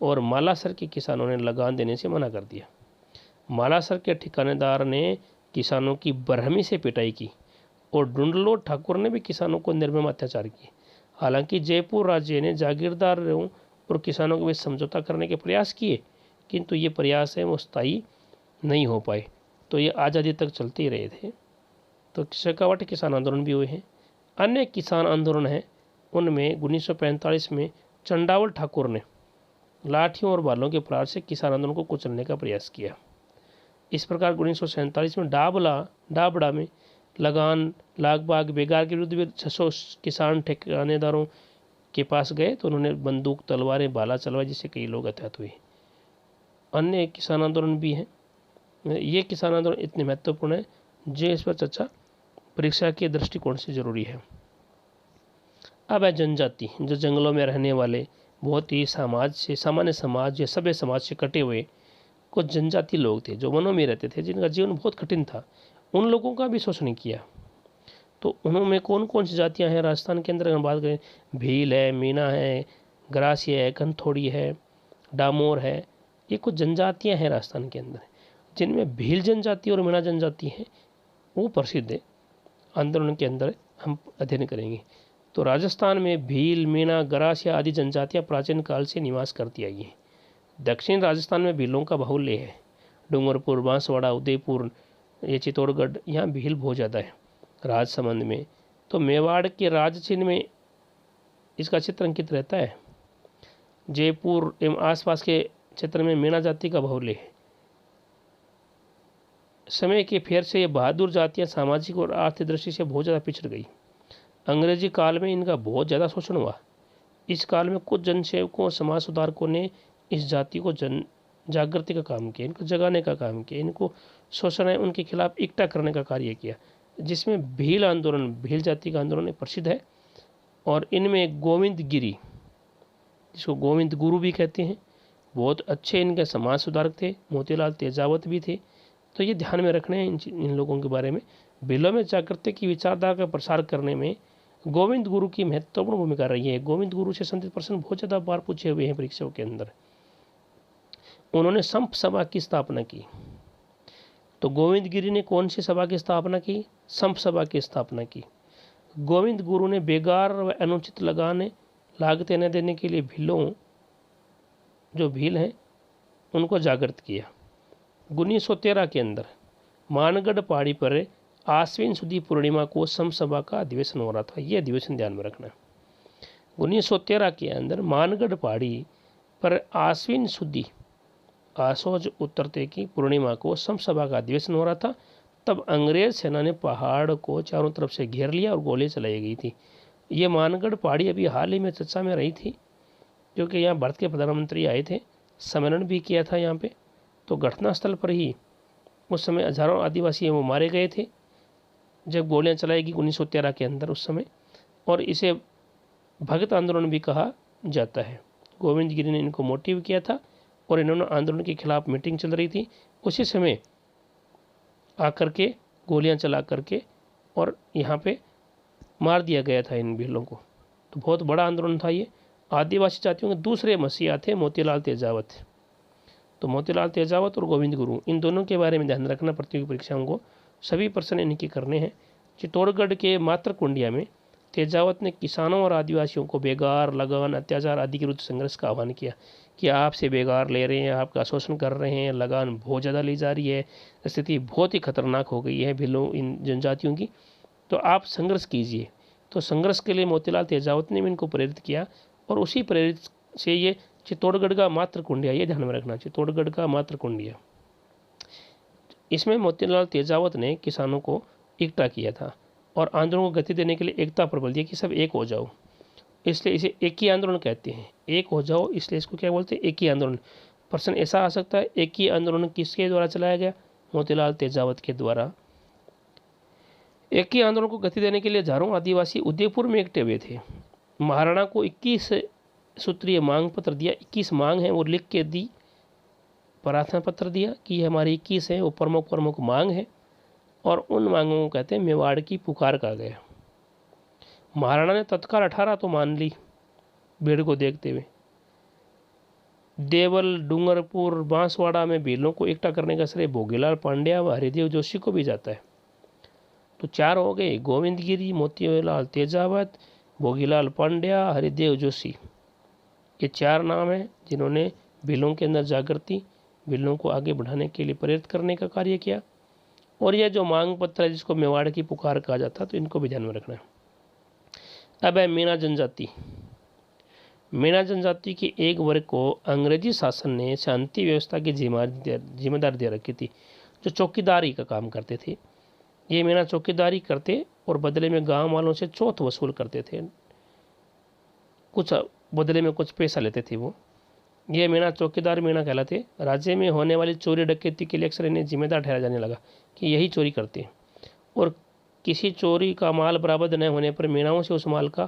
S1: और मालासर के किसानों ने लगान देने से मना कर दिया। मालासर के ठिकानेदार ने किसानों की बरहमी से पिटाई की, और डुंडलोद ठाकुर ने भी किसानों को निर्मम अत्याचार किए। हालांकि जयपुर राज्य ने जागीरदारों और किसानों के बीच समझौता करने के प्रयास किए, किंतु ये प्रयास है वो स्थायी नहीं हो पाए। तो ये आज़ादी तक चलते ही रहे थे। तो शेखावाटी किसान आंदोलन भी हुए हैं। अन्य किसान आंदोलन हैं, उनमें 1945 में चंडावल ठाकुर ने लाठियों और बालों के प्रहार से किसान आंदोलन को कुचलने का प्रयास किया। इस प्रकार 1947 में डाबड़ा में लगान, लागबाग, बेगार के विरुद्ध भी 600 किसान ठेकेदारों के पास गए, तो उन्होंने बंदूक, तलवारें, भाला चलवाए, जिससे कई लोग हताहत हुए। अन्य किसान आंदोलन भी हैं। ये किसान आंदोलन इतने महत्वपूर्ण है जो इस पर चर्चा परीक्षा के दृष्टिकोण से जरूरी है। अब है जनजाति, जो जंगलों में रहने वाले बहुत ही सामान्य समाज या सभ्य समाज से कटे हुए कुछ जनजाति लोग थे, जो वनों में रहते थे, जिनका जीवन बहुत कठिन था। उन लोगों का भी शोषण किया। तो उनमें कौन कौन सी जातियां हैं राजस्थान के अंदर अगर बात करें, भील है, मीना है, ग्रासी है, कंथोड़ी है, डामोर है, ये कुछ जनजातियां हैं राजस्थान के अंदर, जिनमें भील जनजाति और मीना जनजाति है वो प्रसिद्ध है। आंदोलन के अंदर हम अध्ययन करेंगे। तो राजस्थान में भील, मीना, गरासिया आदि जनजातियां प्राचीन काल से निवास करती आई हैं। दक्षिण राजस्थान में भीलों का बाहुल्य है। डूंगरपुर, बांसवाड़ा, उदयपुर, ये चित्तौड़गढ़, यहाँ भील बहुत ज़्यादा है। राजसमंद में, तो मेवाड़ के राज चिन्ह में इसका चित्र अंकित रहता है। जयपुर एवं आसपास के क्षेत्र में मीना जाति का बाहुल्य है। समय के फेर से ये बहादुर जातियाँ सामाजिक और आर्थिक दृष्टि से बहुत ज़्यादा पिछड़ गई। अंग्रेजी काल में इनका बहुत ज़्यादा शोषण हुआ। इस काल में कुछ जनसेवकों, समाज सुधारकों ने इस जाति को जागृति का काम किया, इनको जगाने का काम किया, इनको शोषण है उनके खिलाफ इकट्ठा करने का कार्य किया, जिसमें भील आंदोलन, भील जाति का आंदोलन प्रसिद्ध है। और इनमें गोविंद गिरी, जिसको गोविंद गुरु भी कहते हैं, बहुत अच्छे इनके समाज सुधारक थे। मोतीलाल तेजावत भी थे। तो ये ध्यान में रखने हैं इन लोगों के बारे में। भीलों में जागृति की विचारधारा का प्रसार करने में गोविंद गुरु की महत्वपूर्ण भूमिका रही है। गोविंद गुरु से संबंधित प्रश्न बहुत ज़्यादा बार पूछे हुए हैं परीक्षाओं के अंदर। उन्होंने संप सभा की स्थापना की। तो गोविंद गिरी ने कौन सी सभा की स्थापना की? संप सभा की स्थापना की। गोविंद गुरु ने बेगार व अनुचित लागतें न देने के लिए भीलों, जो भील हैं, उनको जागृत किया। 1913 के अंदर मानगढ़ पहाड़ी पर आश्विन सुदी पूर्णिमा को समसभा का अधिवेशन हो रहा था। यह अधिवेशन ध्यान में रखना। 1913 के अंदर मानगढ़ पहाड़ी पर आश्विन सुदी, आसोज उतरते की पूर्णिमा को समसभा का अधिवेशन हो रहा था। तब अंग्रेज सेना ने पहाड़ को चारों तरफ से घेर लिया और गोली चलाई गई थी। ये मानगढ़ पहाड़ी अभी हाल ही में चर्चा में रही थी, क्योंकि यहाँ भारत के प्रधानमंत्री आए थे, सम्मेलन भी किया था यहाँ पे। तो घटनास्थल पर ही उस समय हजारों आदिवासी वो मारे गए थे जब गोलियां चलाई गई 1913 के अंदर उस समय। और इसे भगत आंदोलन भी कहा जाता है। गोविंद गिरी ने इनको मोटिव किया था और इन्होंने आंदोलन के खिलाफ मीटिंग चल रही थी, उसी समय आकर के गोलियां चला करके और यहाँ पे मार दिया गया था इन भीलों को। तो बहुत बड़ा आंदोलन था ये। आदिवासी जातियों के दूसरे मसीहा थे मोतीलाल तेजावत। तो मोतीलाल तेजावत और गोविंद गुरु, इन दोनों के बारे में ध्यान रखना प्रतियोगी परीक्षाओं को। सभी प्रश्न इनके करने हैं। चित्तौड़गढ़ के मातरकुंडिया में तेजावत ने किसानों और आदिवासियों को बेगार, लगान, अत्याचार आदि के विरुद्ध संघर्ष का आह्वान किया कि आपसे बेगार ले रहे हैं, आपका शोषण कर रहे हैं, लगान बहुत ज़्यादा ली जा रही है, स्थिति बहुत ही खतरनाक हो गई है भीलों, इन जनजातियों की, तो आप संघर्ष कीजिए। तो संघर्ष के लिए मोतीलाल तेजावत ने भी इनको प्रेरित किया और उसी प्रेरित से ये चित्तौड़गढ़ का मातरकुंडिया, ये ध्यान में रखना, चित्तौड़गढ़ का मातरकुंडिया, इसमें मोतीलाल तेजावत ने किसानों को इकट्ठा किया था और आंदोलन को गति देने के लिए एकता पर बल दिया कि सब एक हो जाओ। इसलिए इसे एक ही आंदोलन कहते हैं। एक हो जाओ, इसलिए इसको क्या बोलते हैं? एक ही आंदोलन। प्रश्न ऐसा आ सकता है, एक ही आंदोलन किसके द्वारा चलाया गया? मोतीलाल तेजावत के द्वारा। एक ही आंदोलन को गति देने के लिए हजारों आदिवासी उदयपुर में इकट्ठे हुए थे। महाराणा को 21 सूत्रीय मांग पत्र दिया। 21 मांग है वो लिख के दी, प्रार्थना पत्र दिया कि ये हमारी 21 है, वो प्रमुख मांग है। और उन मांगों को कहते हैं मेवाड़ की पुकार कहा गया। महाराणा ने तत्काल 18 तो मान ली भीड़ को देखते हुए। देवल, डूंगरपुर, बांसवाड़ा में भीलों को इकट्ठा करने का श्रेय भोगीलाल पांड्या व हरिदेव जोशी को भी जाता है। तो 4 हो गए, गोविंद गिरी, मोतीलाल तेजावत, भोगीलाल पांड्या, हरिदेव जोशी। ये 4 नाम हैं जिन्होंने भीलों के अंदर जागृति, भीलों को आगे बढ़ाने के लिए प्रेरित करने का कार्य किया। और यह जो मांग पत्र है जिसको मेवाड़ की पुकार कहा जाता है, तो इनको भी ध्यान में रखना है। अब है मीणा जनजाति। मीणा जनजाति के एक वर्ग को अंग्रेजी शासन ने शांति व्यवस्था की जिम्मेदारी दे रखी थी, जो चौकीदारी का काम करते थे। ये मीणा चौकीदारी करते और बदले में गांव वालों से चौथ वसूल करते थे, कुछ बदले में कुछ पैसा लेते थे वो। ये मीणा चौकीदार मीणा कहलाते। राज्य में होने वाली चोरी डकैती के लिए अक्सर इन्हें जिम्मेदार ठहराया जाने लगा कि यही चोरी करते हैं। और किसी चोरी का माल बरामद न होने पर मीणाओं से उस माल का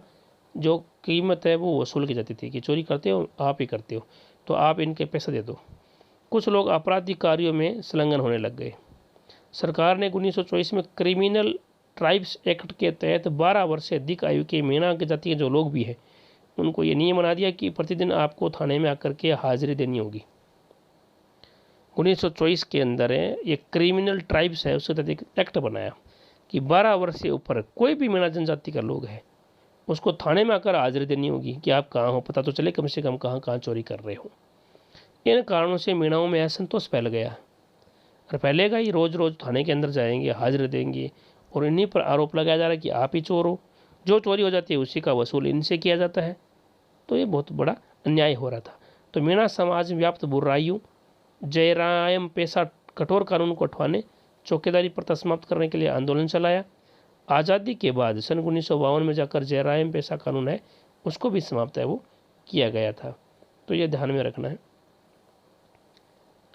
S1: जो कीमत है वो वसूल की जाती थी कि चोरी करते हो आप ही करते हो, तो आप इनके पैसा दे दो। कुछ लोग आपराधिक कार्यों में संलग्न होने लग गए। सरकार ने 1924 में क्रिमिनल ट्राइब्स एक्ट के तहत 12 वर्ष से अधिक आयु के मीणा की जाति के जो लोग भी हैं उनको ये नियम बना दिया कि प्रतिदिन आपको थाने में आकर के हाजिरी देनी होगी। 1924 के अंदर है ये क्रिमिनल ट्राइब्स है, उसके तहत एक एक्ट बनाया कि 12 वर्ष से ऊपर कोई भी मीणा जनजाति का लोग है उसको थाने में आकर हाजिरी देनी होगी कि आप कहाँ हो, पता तो चले कम से कम कहाँ चोरी कर रहे हो। इन कारणों से मीणाओं में असंतोष फैल गया और फैलेगा ही। रोज रोज थाने के अंदर जाएंगे, हाजिरी देंगे और इन्हीं पर आरोप लगाया जा रहा है कि आप ही चोर हो। जो चोरी हो जाती है उसी का वसूल इनसे किया जाता है। तो ये बहुत बड़ा अन्याय हो रहा था। तो मीणा समाज में व्याप्त बुराइयों, जयराम पेशा कठोर कानून को उठवाने चौकीदारी प्रथा समाप्त करने के लिए आंदोलन चलाया। आज़ादी के बाद सन 1952 में जाकर जरायम पेशा कानून है उसको भी समाप्त है वो किया गया था। तो ये ध्यान में रखना है।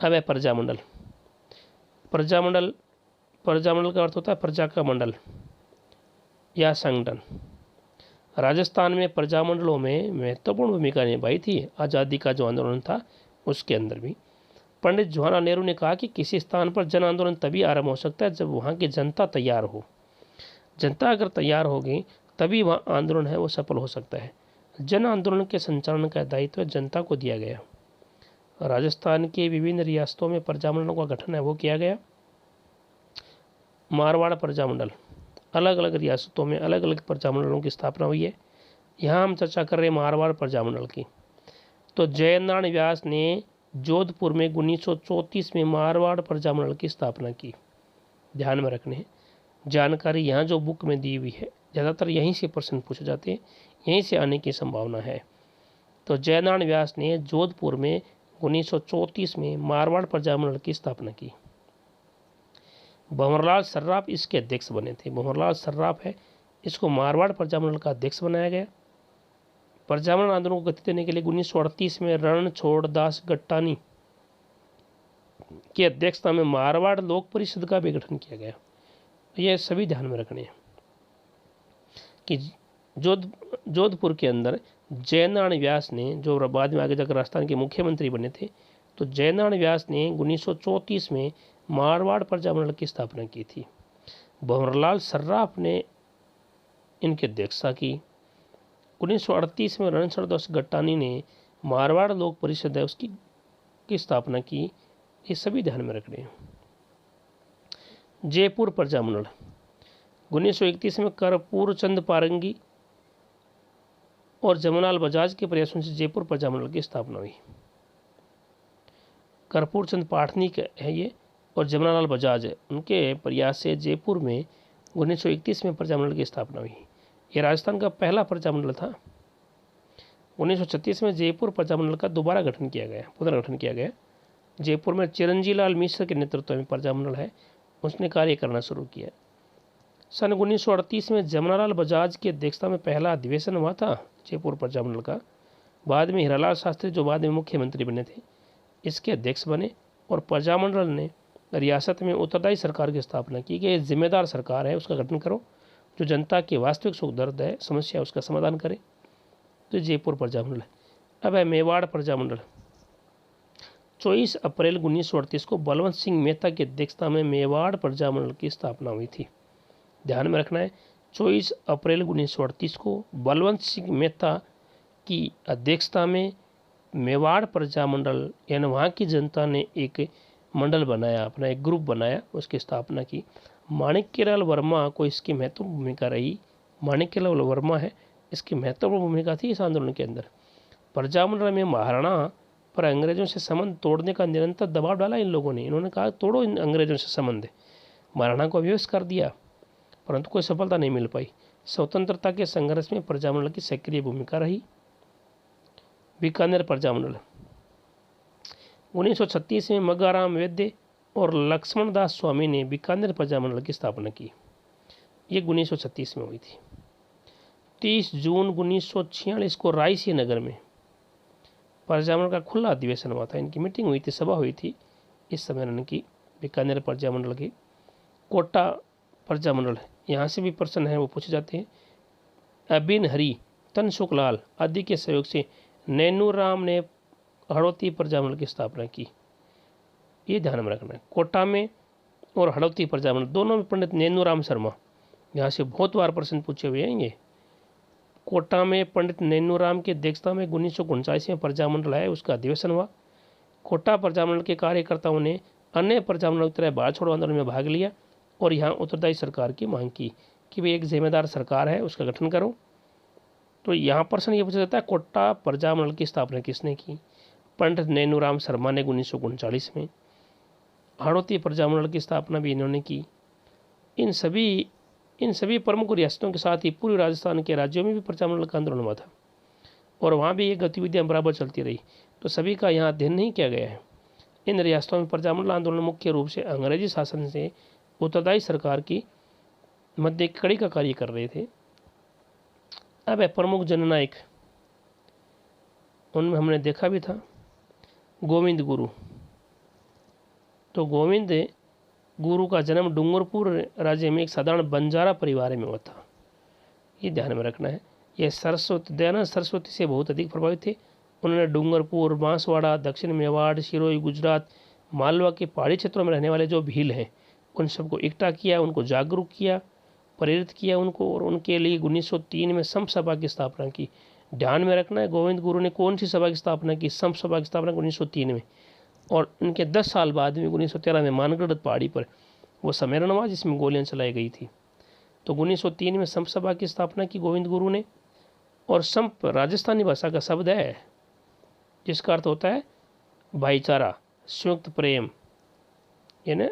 S1: अब है प्रजामंडल। प्रजामंडल प्रजामंडल का अर्थ होता है प्रजा का मंडल या संगठन। राजस्थान में प्रजामंडलों में महत्वपूर्ण भूमिका निभाई थी आज़ादी का जो आंदोलन था उसके अंदर भी। पंडित जवाहरलाल नेहरू ने कहा कि किसी स्थान पर जन आंदोलन तभी आरंभ हो सकता है जब वहाँ की जनता तैयार हो। जनता अगर तैयार होगी तभी वह आंदोलन है वो सफल हो सकता है। जन आंदोलन के संचालन का दायित्व जनता को दिया गया। राजस्थान के विभिन्न रियासतों में प्रजामंडलों का गठन है वो किया गया। मारवाड़ प्रजामंडल, अलग अलग रियासतों में अलग अलग प्रजामंडलों की स्थापना हुई है। यहाँ हम चर्चा कर रहे हैं मारवाड़ प्रजामंडल की। तो जयनारायण व्यास ने जोधपुर में 1934 में मारवाड़ प्रजामंडल की स्थापना की। ध्यान में रखने जानकारी यहाँ जो बुक में दी हुई है ज़्यादातर यहीं से प्रश्न पूछे जाते हैं, यहीं से आने की संभावना है। तो जयनारायण व्यास ने जोधपुर में 1934 में मारवाड़ प्रजामंडल की स्थापना की। भंवरलाल सर्राफ इसके अध्यक्ष बने थे। भंवरलाल सर्राफ है, इसको मारवाड़ प्रजामंडल का अध्यक्ष बनाया गया। प्रजामंडल आंदोलन को गति देने के लिए 1938 में रणछोड़ दास गट्टानी की अध्यक्षता में मारवाड़ लोक परिषद का भी गठन किया गया। यह सभी ध्यान में रखने हैं कि जोधपुर के अंदर जयनारायण व्यास ने, जो बाद में आगे जाकर राजस्थान के मुख्यमंत्री बने थे, तो जयनारायण व्यास ने 1934 में मारवाड़ प्रजामंडल की स्थापना की थी। भंवरलाल सर्राफ ने इनकी अध्यक्षता की। 1938 में रणछोड़ दास गट्टानी ने मारवाड़ लोक परिषद है उसकी की स्थापना की। ये सभी ध्यान में रखने हैं। जयपुर प्रजामंडल 1931 में कर्पूर चंद पारंगी और जमनालाल बजाज के प्रयासों से जयपुर प्रजामंडल की स्थापना हुई। कर्पूर चंद पाठनी है ये और जमनालाल बजाज है, उनके प्रयास से जयपुर में 1931 में प्रजामंडल की स्थापना हुई। यह राजस्थान का पहला प्रजामंडल था। 1936 में जयपुर प्रजामंडल का दोबारा गठन किया गया, पुनर्गठन किया गया। जयपुर में चिरंजीव लाल मिश्र के नेतृत्व में प्रजामंडल है उसने कार्य करना शुरू किया। सन 1938 में जमनालाल बजाज की अध्यक्षता में पहला अधिवेशन हुआ था जयपुर प्रजामंडल का। बाद में हीरालाल शास्त्री, जो बाद में मुख्यमंत्री बने थे, इसके अध्यक्ष बने और प्रजामंडल ने रियासत में उत्तरदायी सरकार की स्थापना की कि जिम्मेदार सरकार है उसका गठन करो, जो जनता की वास्तविक सुख दर्द है समस्या उसका समाधान करे। तो जयपुर प्रजामंडल है। अब है मेवाड़ प्रजामंडल। 24 अप्रैल 1938 को बलवंत सिंह मेहता की अध्यक्षता में मेवाड़ प्रजामंडल की स्थापना हुई थी। ध्यान में रखना है 24 अप्रैल 1938 को बलवंत सिंह मेहता की अध्यक्षता में मेवाड़ प्रजामंडल यानी वहाँ की जनता ने एक मंडल बनाया, अपना एक ग्रुप बनाया, उसकी स्थापना की। माणिक्यलाल वर्मा को इसकी महत्वपूर्ण भूमिका रही। माणिक्यलाल वर्मा है, इसकी महत्वपूर्ण भूमिका थी इस आंदोलन के अंदर। प्रजामंडल में महाराणा पर अंग्रेजों से संबंध तोड़ने का निरंतर दबाव डाला इन लोगों ने। इन्होंने कहा तोड़ो इन अंग्रेजों से संबंध। महाराणा को विवश कर दिया परंतु कोई सफलता नहीं मिल पाई। स्वतंत्रता के संघर्ष में प्रजामंडल की सक्रिय भूमिका रही। बीकानेर प्रजामंडल 1936 में मगाराम वैद्य और लक्ष्मण दास स्वामी ने बीकानेर प्रजामंडल की स्थापना की। ये 1936 में हुई थी। 30 जून 1946 को रायसी नगर में प्रजामंडल का खुला अधिवेशन हुआ था। इनकी मीटिंग हुई थी, सभा हुई थी इस सम्मेलन की, बीकानेर प्रजामंडल की। कोटा प्रजामंडल, यहाँ से भी प्रश्न है वो पूछे जाते हैं। अबिन हरी, तनसुखलाल आदि के सहयोग से नैनूराम ने हड़ौती प्रजामंडल की स्थापना की। ये ध्यान में रखना है। कोटा में और हड़ौती प्रजामंडल दोनों में पंडित नैनूराम शर्मा, यहाँ से बहुत बार प्रश्न पूछे हुए हैं ये। कोटा में पंडित नैनूराम की अध्यक्षता में 1949 में प्रजामंडल है उसका अधिवेशन हुआ। कोटा प्रजामंडल के कार्यकर्ताओं ने अन्य प्रजामंडल की तरह भारत छोड़ो आंदोलन में भाग लिया और यहाँ उत्तरदायी सरकार की मांग की कि भाई एक जिम्मेदार सरकार है उसका गठन करो। तो यहाँ प्रश्न ये पूछा जाता है कोटा प्रजामंडल की स्थापना किसने की? पंडित नैनूराम शर्मा ने 1939 में। हड़ौती प्रजामंडल की स्थापना भी इन्होंने की। इन सभी प्रमुख रियासतों के साथ ही पूर्वी राजस्थान के राज्यों में भी प्रजामंडल का आंदोलन हुआ था और वहाँ भी ये गतिविधियाँ बराबर चलती रही। तो सभी का यहाँ अध्ययन नहीं किया गया है। इन रियासतों में प्रजामंडल आंदोलन मुख्य रूप से अंग्रेजी शासन से उत्तरदायी सरकार की मध्य कड़ी का कार्य कर रहे थे। अब है प्रमुख जननायक, उनमें हमने देखा भी था गोविंद गुरु। तो गोविंद गुरु का जन्म डूंगरपुर राज्य में एक साधारण बंजारा परिवार में हुआ था, ये ध्यान में रखना है। यह दयानंद सरस्वती से बहुत अधिक प्रभावित थे। उन्होंने डूंगरपुर, बांसवाड़ा, दक्षिण मेवाड़, सिरोही, गुजरात, मालवा के पहाड़ी क्षेत्रों में रहने वाले जो भील हैं उन सबको इकट्ठा किया, उनको जागरूक किया, प्रेरित किया उनको, और उनके लिए 1903 में संप सभा की स्थापना की। ध्यान में रखना है गोविंद गुरु ने कौन सी सभा की स्थापना की, संप सभा की स्थापना 1903 में। और उनके 10 साल बाद में 1913 में मानगढ़ पहाड़ी पर वो सम्मेलन हुआ जिसमें गोलियां चलाई गई थी। तो 1903 में संप सभा की स्थापना की गोविंद गुरु ने। और संप राजस्थानी भाषा का शब्द है जिसका अर्थ होता है भाईचारा, संयुक्त प्रेम, यानी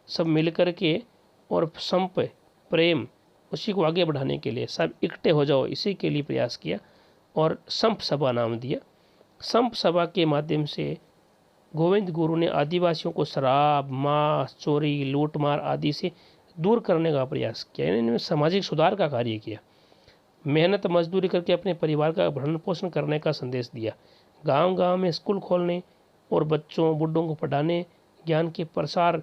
S1: सब मिलकर के, और संप प्रेम, उसी को आगे बढ़ाने के लिए सब इकट्ठे हो जाओ, इसी के लिए प्रयास किया और संप सभा नाम दिया। संप सभा के माध्यम से गोविंद गुरु ने आदिवासियों को शराब, मांस, चोरी, लूटमार आदि से दूर करने का प्रयास किया। इन्होंने सामाजिक सुधार का कार्य किया। मेहनत मजदूरी करके अपने परिवार का भरण पोषण करने का संदेश दिया। गांव-गांव में स्कूल खोलने और बच्चों बूढ़ों को पढ़ाने, ज्ञान के प्रसार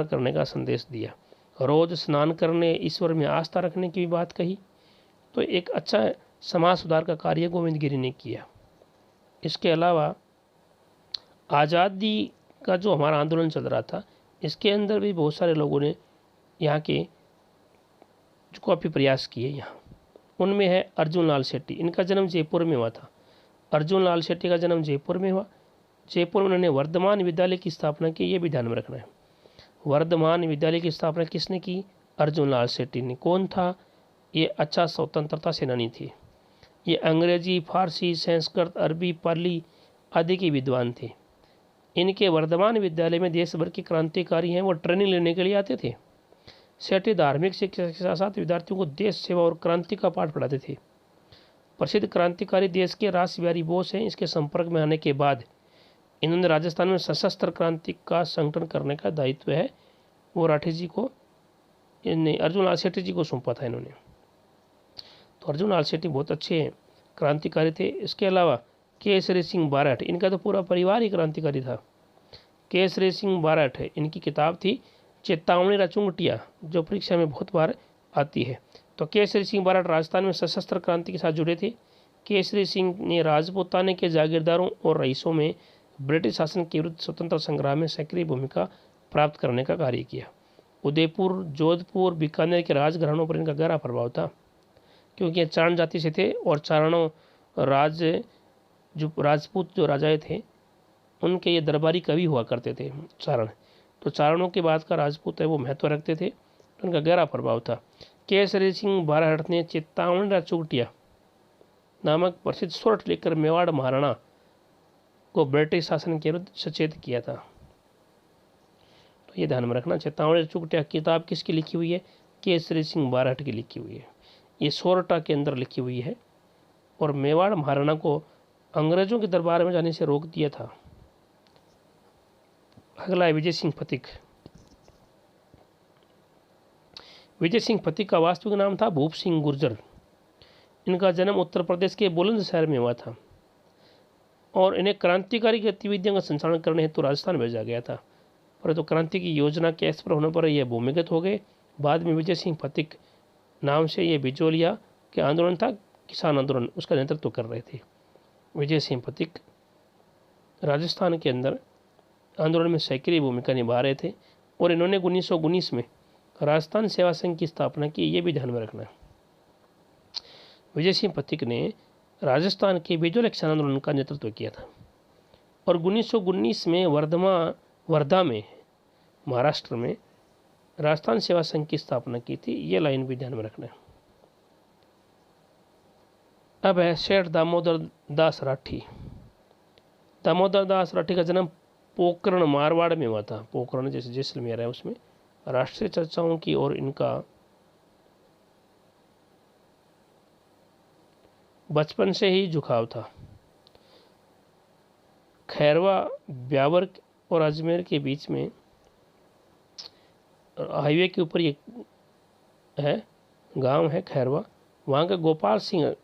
S1: करने का संदेश दिया। रोज स्नान करने, ईश्वर में आस्था रखने की भी बात कही। तो एक अच्छा समाज सुधार का कार्य गोविंद गिरी ने किया। इसके अलावा आज़ादी का जो हमारा आंदोलन चल रहा था, इसके अंदर भी बहुत सारे लोगों ने यहाँ के जो काफ़ी प्रयास किए यहाँ। उनमें है अर्जुन लाल शेट्टी। इनका जन्म जयपुर में हुआ था। अर्जुन लाल शेट्टी का जन्म जयपुर में हुआ। जयपुर में उन्होंने वर्धमान विद्यालय की स्थापना की, ये भी ध्यान में रखना है। वर्धमान विद्यालय की स्थापना किसने की? अर्जुन लाल शेट्टी ने। कौन था ये? अच्छा स्वतंत्रता सेनानी थे। ये अंग्रेजी, फारसी, संस्कृत, अरबी, पाली आदि के विद्वान थे। इनके वर्धमान विद्यालय में देश भर के क्रांतिकारी हैं वो ट्रेनिंग लेने के लिए आते थे। सेठी धार्मिक शिक्षा के साथ साथ विद्यार्थियों को देश सेवा और क्रांति का पाठ पढ़ाते थे। प्रसिद्ध क्रांतिकारी देश के रास बिहारी बोस हैं। इसके संपर्क में आने के बाद इन्होंने राजस्थान में सशस्त्र क्रांति का संगठन करने का दायित्व है वो राठी जी को, अर्जुन लाल शेट्टी जी को सौंपा था इन्होंने। तो अर्जुन लाल शेट्टी बहुत अच्छे क्रांतिकारी थे। इसके अलावा केसरी सिंह बारठ, इनका तो पूरा परिवार ही क्रांतिकारी था। केसरी सिंह बारठ है, इनकी किताब थी चेतावनी रचुंगटिया, जो परीक्षा में बहुत बार आती है। तो केसरी सिंह बारठ राजस्थान में सशस्त्र क्रांति के साथ जुड़े थे। केसरी सिंह ने राजपूताने के जागीरदारों और रईसों में ब्रिटिश शासन के विरुद्ध स्वतंत्र संग्राम में सक्रिय भूमिका प्राप्त करने का कार्य किया। उदयपुर, जोधपुर, बीकानेर के राजघरानों पर इनका गहरा प्रभाव था, क्योंकि ये चारण जाति से थे और चारणों राजपूत जो राजाएं थे उनके ये दरबारी कवि हुआ करते थे चारण। तो चारणों के बाद का राजपूत है वो महत्व रखते थे, तो उनका गहरा प्रभाव था। केसरी सिंह बारहठ ने चेतावनी रचुंगटिया नामक प्रसिद्ध सोरठ लेकर मेवाड़ महाराणा को ब्रिटिश शासन के विरुद्ध सचेत किया था। तो ये ध्यान में रखना। चेतावनी रचुंगटिया किताब किसकी लिखी हुई है? केसरी सिंह बारहठ की लिखी हुई है। ये सोरठा के अंदर लिखी हुई है और मेवाड़ महाराणा को अंग्रेजों के दरबार में जाने से रोक दिया था। अगला है विजय सिंह फतिक। विजय सिंह फतिक का वास्तविक नाम था भूप सिंह गुर्जर। इनका जन्म उत्तर प्रदेश के बुलंदशहर में हुआ था और इन्हें क्रांतिकारी गतिविधियों का संचालन करने हेतु राजस्थान भेजा गया था, परंतु क्रांति की योजना के असफल होने पर यह भूमिगत हो गए। बाद में विजय सिंह फतिक नाम से ये बिचौलिया के आंदोलन था, किसान आंदोलन, उसका नेतृत्व कर रहे थे। विजय सिंह फतिक राजस्थान के अंदर आंदोलन में सक्रिय भूमिका निभा रहे थे और इन्होंने 1919 में राजस्थान सेवा संघ की स्थापना की, ये भी ध्यान में रखना है। विजय सिंह फतिक ने राजस्थान के बिजोल किसान आंदोलन का नेतृत्व किया था और 1919 में वर्धा में महाराष्ट्र में राजस्थान सेवा संघ की स्थापना की थी। ये लाइन भी ध्यान में रखना है। अब है सेठ दामोदर दास राठी। दामोदर दास राठी का जन्म पोकरण मारवाड़ में हुआ था। पोकरण जैसे जैसलमेर है उसमें राष्ट्रीय चर्चाओं की और इनका बचपन से ही झुकाव था। खैरवा, ब्यावर और अजमेर के बीच में हाईवे के ऊपर ये है गांव है खैरवा। वहाँ का गोपाल सिंह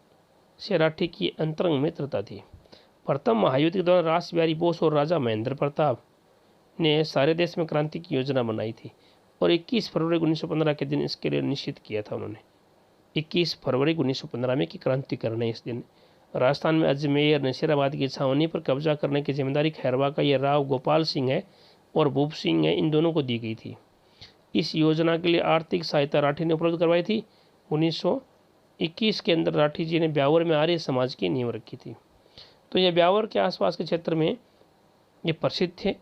S1: से राठी की अंतरंग मित्रता थी। प्रथम महायुद्ध के दौरान रास बिहारी बोस और राजा महेंद्र प्रताप ने सारे देश में क्रांति की योजना बनाई थी और 21 फरवरी 1915 के दिन इसके लिए निश्चित किया था उन्होंने। 21 फरवरी 1915 में की क्रांति करना है इस दिन। राजस्थान में अजमेर नसीराबाद की छावनी पर कब्जा करने की जिम्मेदारी खैरवा का ये राव गोपाल सिंह है और भूप सिंह है, इन दोनों को दी गई थी। इस योजना के लिए आर्थिक सहायता राठी ने उपलब्ध करवाई थी। 1921 के अंदर राठी जी ने ब्यावर में आर्य समाज की नींव रखी थी। तो ये ब्यावर के आसपास के क्षेत्र में ये प्रसिद्ध थे,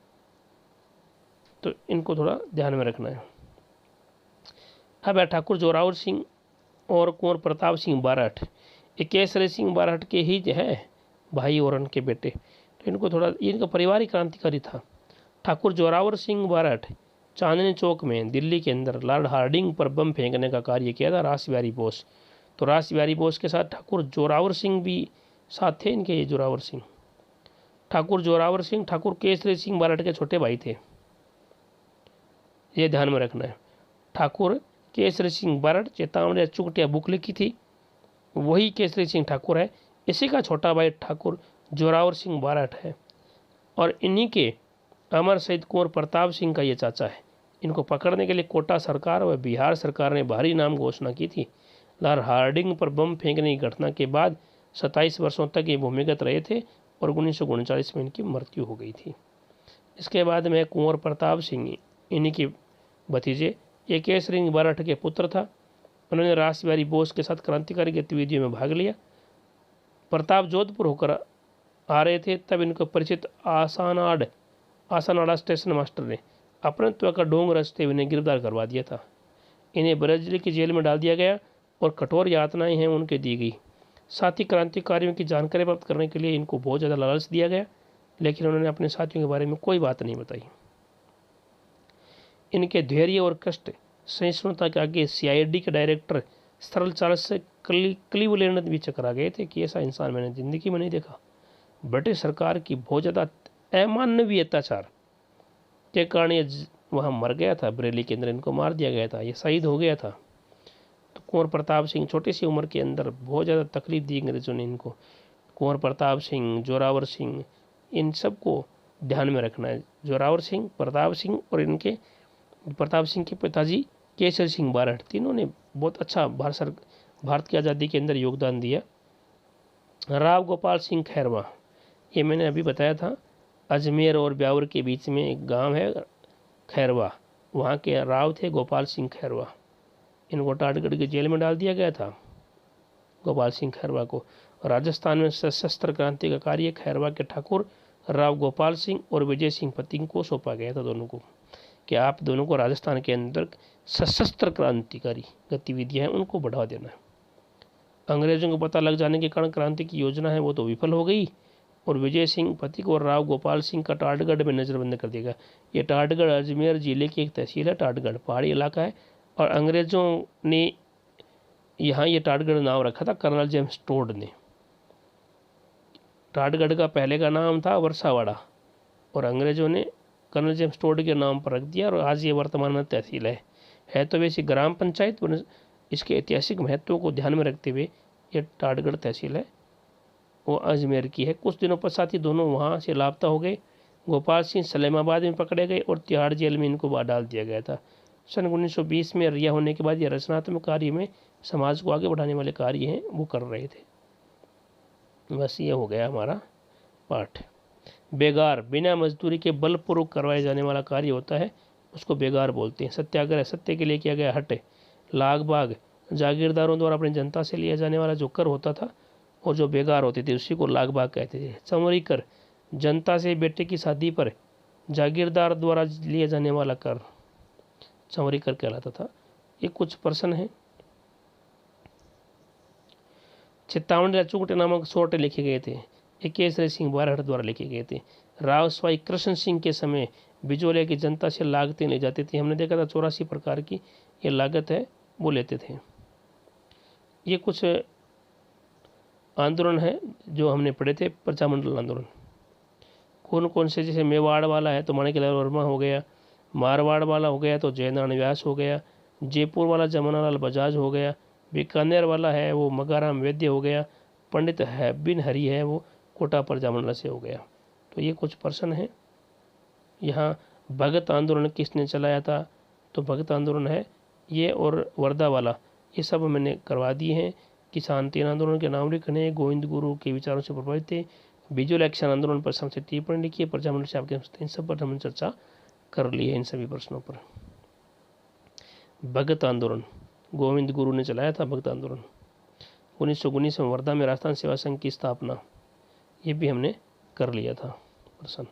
S1: तो इनको थोड़ा ध्यान में रखना है। अब है ठाकुर जोरावर सिंह और कुंवर प्रताप सिंह बारहट। ये केसरी सिंह बारहट के ही हैं भाई और उनके बेटे, तो इनको थोड़ा, इनका पारिवारिक क्रांतिकारी था। ठाकुर जोरावर सिंह बारहट चांदनी चौक में दिल्ली के अंदर लॉर्ड हार्डिंग पर बम फेंकने का कार्य किया था रास बिहारी बोस। तो रास बिहारी बोस के साथ ठाकुर जोरावर सिंह भी साथ थे इनके। ये जोरावर सिंह, ठाकुर जोरावर सिंह ठाकुर केसरी सिंह बारहट के छोटे भाई थे, ये ध्यान में रखना है। ठाकुर केसरी सिंह बारहट चेतावनी चुगटिया बुक लिखी थी, वही केसरी सिंह ठाकुर है। इसी का छोटा भाई ठाकुर जोरावर सिंह बारहट है और इन्हीं के अमर शहीद कुंवर प्रताप सिंह का ये चाचा है। इनको पकड़ने के लिए कोटा सरकार व बिहार सरकार ने भारी नाम घोषणा की थी। लॉर्ड हार्डिंग पर बम फेंकने की घटना के बाद 27 वर्षों तक ये भूमिगत रहे थे और 1939 में इनकी मृत्यु हो गई थी। इसके बाद में कुंवर प्रताप सिंह, इन्हीं के भतीजे, ये केसरी सिंह बारहट के पुत्र था। उन्होंने रास बिहारी बोस के साथ क्रांतिकारी गतिविधियों में भाग लिया। प्रताप जोधपुर होकर आ रहे थे, तब इनको परिचित आसानाड़ा स्टेशन मास्टर ने अपनत्व का ढोंग रचते हुए इन्हें गिरफ्तार करवा दिया था। इन्हें बरेली की जेल में डाल दिया गया और कठोर यातनाएं हैं उनके दी गई। साथ ही क्रांतिकारियों की जानकारी प्राप्त करने के लिए इनको बहुत ज़्यादा लालच दिया गया, लेकिन उन्होंने अपने साथियों के बारे में कोई बात नहीं बताई। इनके धैर्य और कष्ट सहिष्णुता के आगे CID के डायरेक्टर सरल चार्ल्स से क्लीवलैंड भी चकरा गए थे कि ऐसा इंसान मैंने जिंदगी में नहीं देखा। ब्रिटिश सरकार की बहुत ज़्यादा अमानवीय अत्याचार के कारण ये वहाँ मर गया था। बरेली के अंदर इनको मार दिया गया था, ये शहीद हो गया था। तो कुंवर प्रताप सिंह छोटी सी उम्र के अंदर बहुत ज़्यादा तकलीफ दी अंग्रेजों ने इनको। कुंवर प्रताप सिंह, जोरावर सिंह, इन सबको ध्यान में रखना है। जोरावर सिंह, प्रताप सिंह और इनके प्रताप सिंह के पिताजी केसरी सिंह बारहट, तीनों ने बहुत अच्छा भारत की आज़ादी के अंदर योगदान दिया। राव गोपाल सिंह खैरवा, ये मैंने अभी बताया था, अजमेर और ब्यावर के बीच में एक गांव है खैरवा, वहाँ के राव थे गोपाल सिंह खैरवा। इनको टाटगढ़ की जेल में डाल दिया गया था, गोपाल सिंह खैरवा को। राजस्थान में सशस्त्र क्रांति का कार्य खैरवा के ठाकुर राव गोपाल सिंह और विजय सिंह पतिंग को सौंपा गया था, दोनों को, कि आप दोनों को राजस्थान के अंदर सशस्त्र क्रांतिकारी गतिविधियां हैं उनको बढ़ावा देना है। अंग्रेजों को पता लग जाने के कारण क्रांति की योजना है वो तो विफल हो गई और विजय सिंह पथिक और राव गोपाल सिंह का टाटगढ़ में नज़रबंद कर दिया गया। ये टाटगढ़ अजमेर जिले की एक तहसील है। टाटगढ़ पहाड़ी इलाका है और अंग्रेज़ों ने यहाँ ये टाटगढ़ नाम रखा था कर्नल जेम्स टोड ने। टाटगढ़ का पहले का नाम था वर्षावाड़ा और अंग्रेज़ों ने कर्नल जेम्स टोड के नाम पर रख दिया और आज ये वर्तमान में तहसील है तो वैसी ग्राम पंचायत, इसके ऐतिहासिक महत्व को ध्यान में रखते हुए ये टाटगढ़ तहसील है, वो अजमेर की है। कुछ दिनों पश्चात ही दोनों वहाँ से लापता हो गए। गोपाल सिंह सलेमाबाद में पकड़े गए और तिहाड़ जेल में इनको डाल दिया गया था। सन 1920 में रिहा होने के बाद ये रचनात्मक कार्य में समाज को आगे बढ़ाने वाले कार्य हैं वो कर रहे थे। बस ये हो गया हमारा पाठ। बेगार, बिना मजदूरी के बलपूर्वक करवाए जाने वाला कार्य होता है उसको बेगार बोलते हैं। सत्याग्रह, सत्य के लिए किया गया हट। लाग बाग, जागीरदारों द्वारा अपनी जनता से लिया जाने वाला जो कर होता था और जो बेगार होते थे उसी को लाग बाग कहते थे। चमरी कर, जनता से बेटे की शादी पर जागीरदार द्वारा लिया जाने वाला कर चमरी कर कहलाता था। ये कुछ प्रश्न हैं। चित्तावनी चुगटे नामक सोटे लिखे गए थे, ये केसरी सिंह बारहट द्वारा लिखे गए थे। राव स्वाई कृष्ण सिंह के समय बिजोलिया की जनता से लागतें ली जाती थी। हमने देखा था 84 प्रकार की ये लागत है वो लेते थे। ये कुछ आंदोलन है जो हमने पढ़े थे, प्रजामंडल आंदोलन। कौन कौन से, जैसे मेवाड़ वाला है तो माणिकलाल वर्मा हो गया, मारवाड़ वाला हो गया तो जयनारायण व्यास हो गया, जयपुर वाला जमनालाल बजाज हो गया, बीकानेर वाला है वो मगाराम वैद्य हो गया, पंडित है बिन हरि है वो कोटा पर जामनला से हो गया। तो ये कुछ प्रश्न हैं। यहाँ भगत आंदोलन किसने चलाया था, तो भगत आंदोलन है ये, और वर्धा वाला, ये सब मैंने करवा दिए हैं। किसान तेन आंदोलन के नाम लिखने, गोविंद गुरु के विचारों से प्रभावित थे, विजुअल एक्शन आंदोलन पर संक्षिप्त टिप्पणी लिखी है, प्रजामंडल से आपके इन सब पर हमने चर्चा कर ली है। इन सभी प्रश्नों पर भगत आंदोलन गोविंद गुरु ने चलाया था। भगत आंदोलन 1919 में वर्धा में राजस्थान सेवा संघ की स्थापना, ये भी हमने कर लिया था प्रश्न।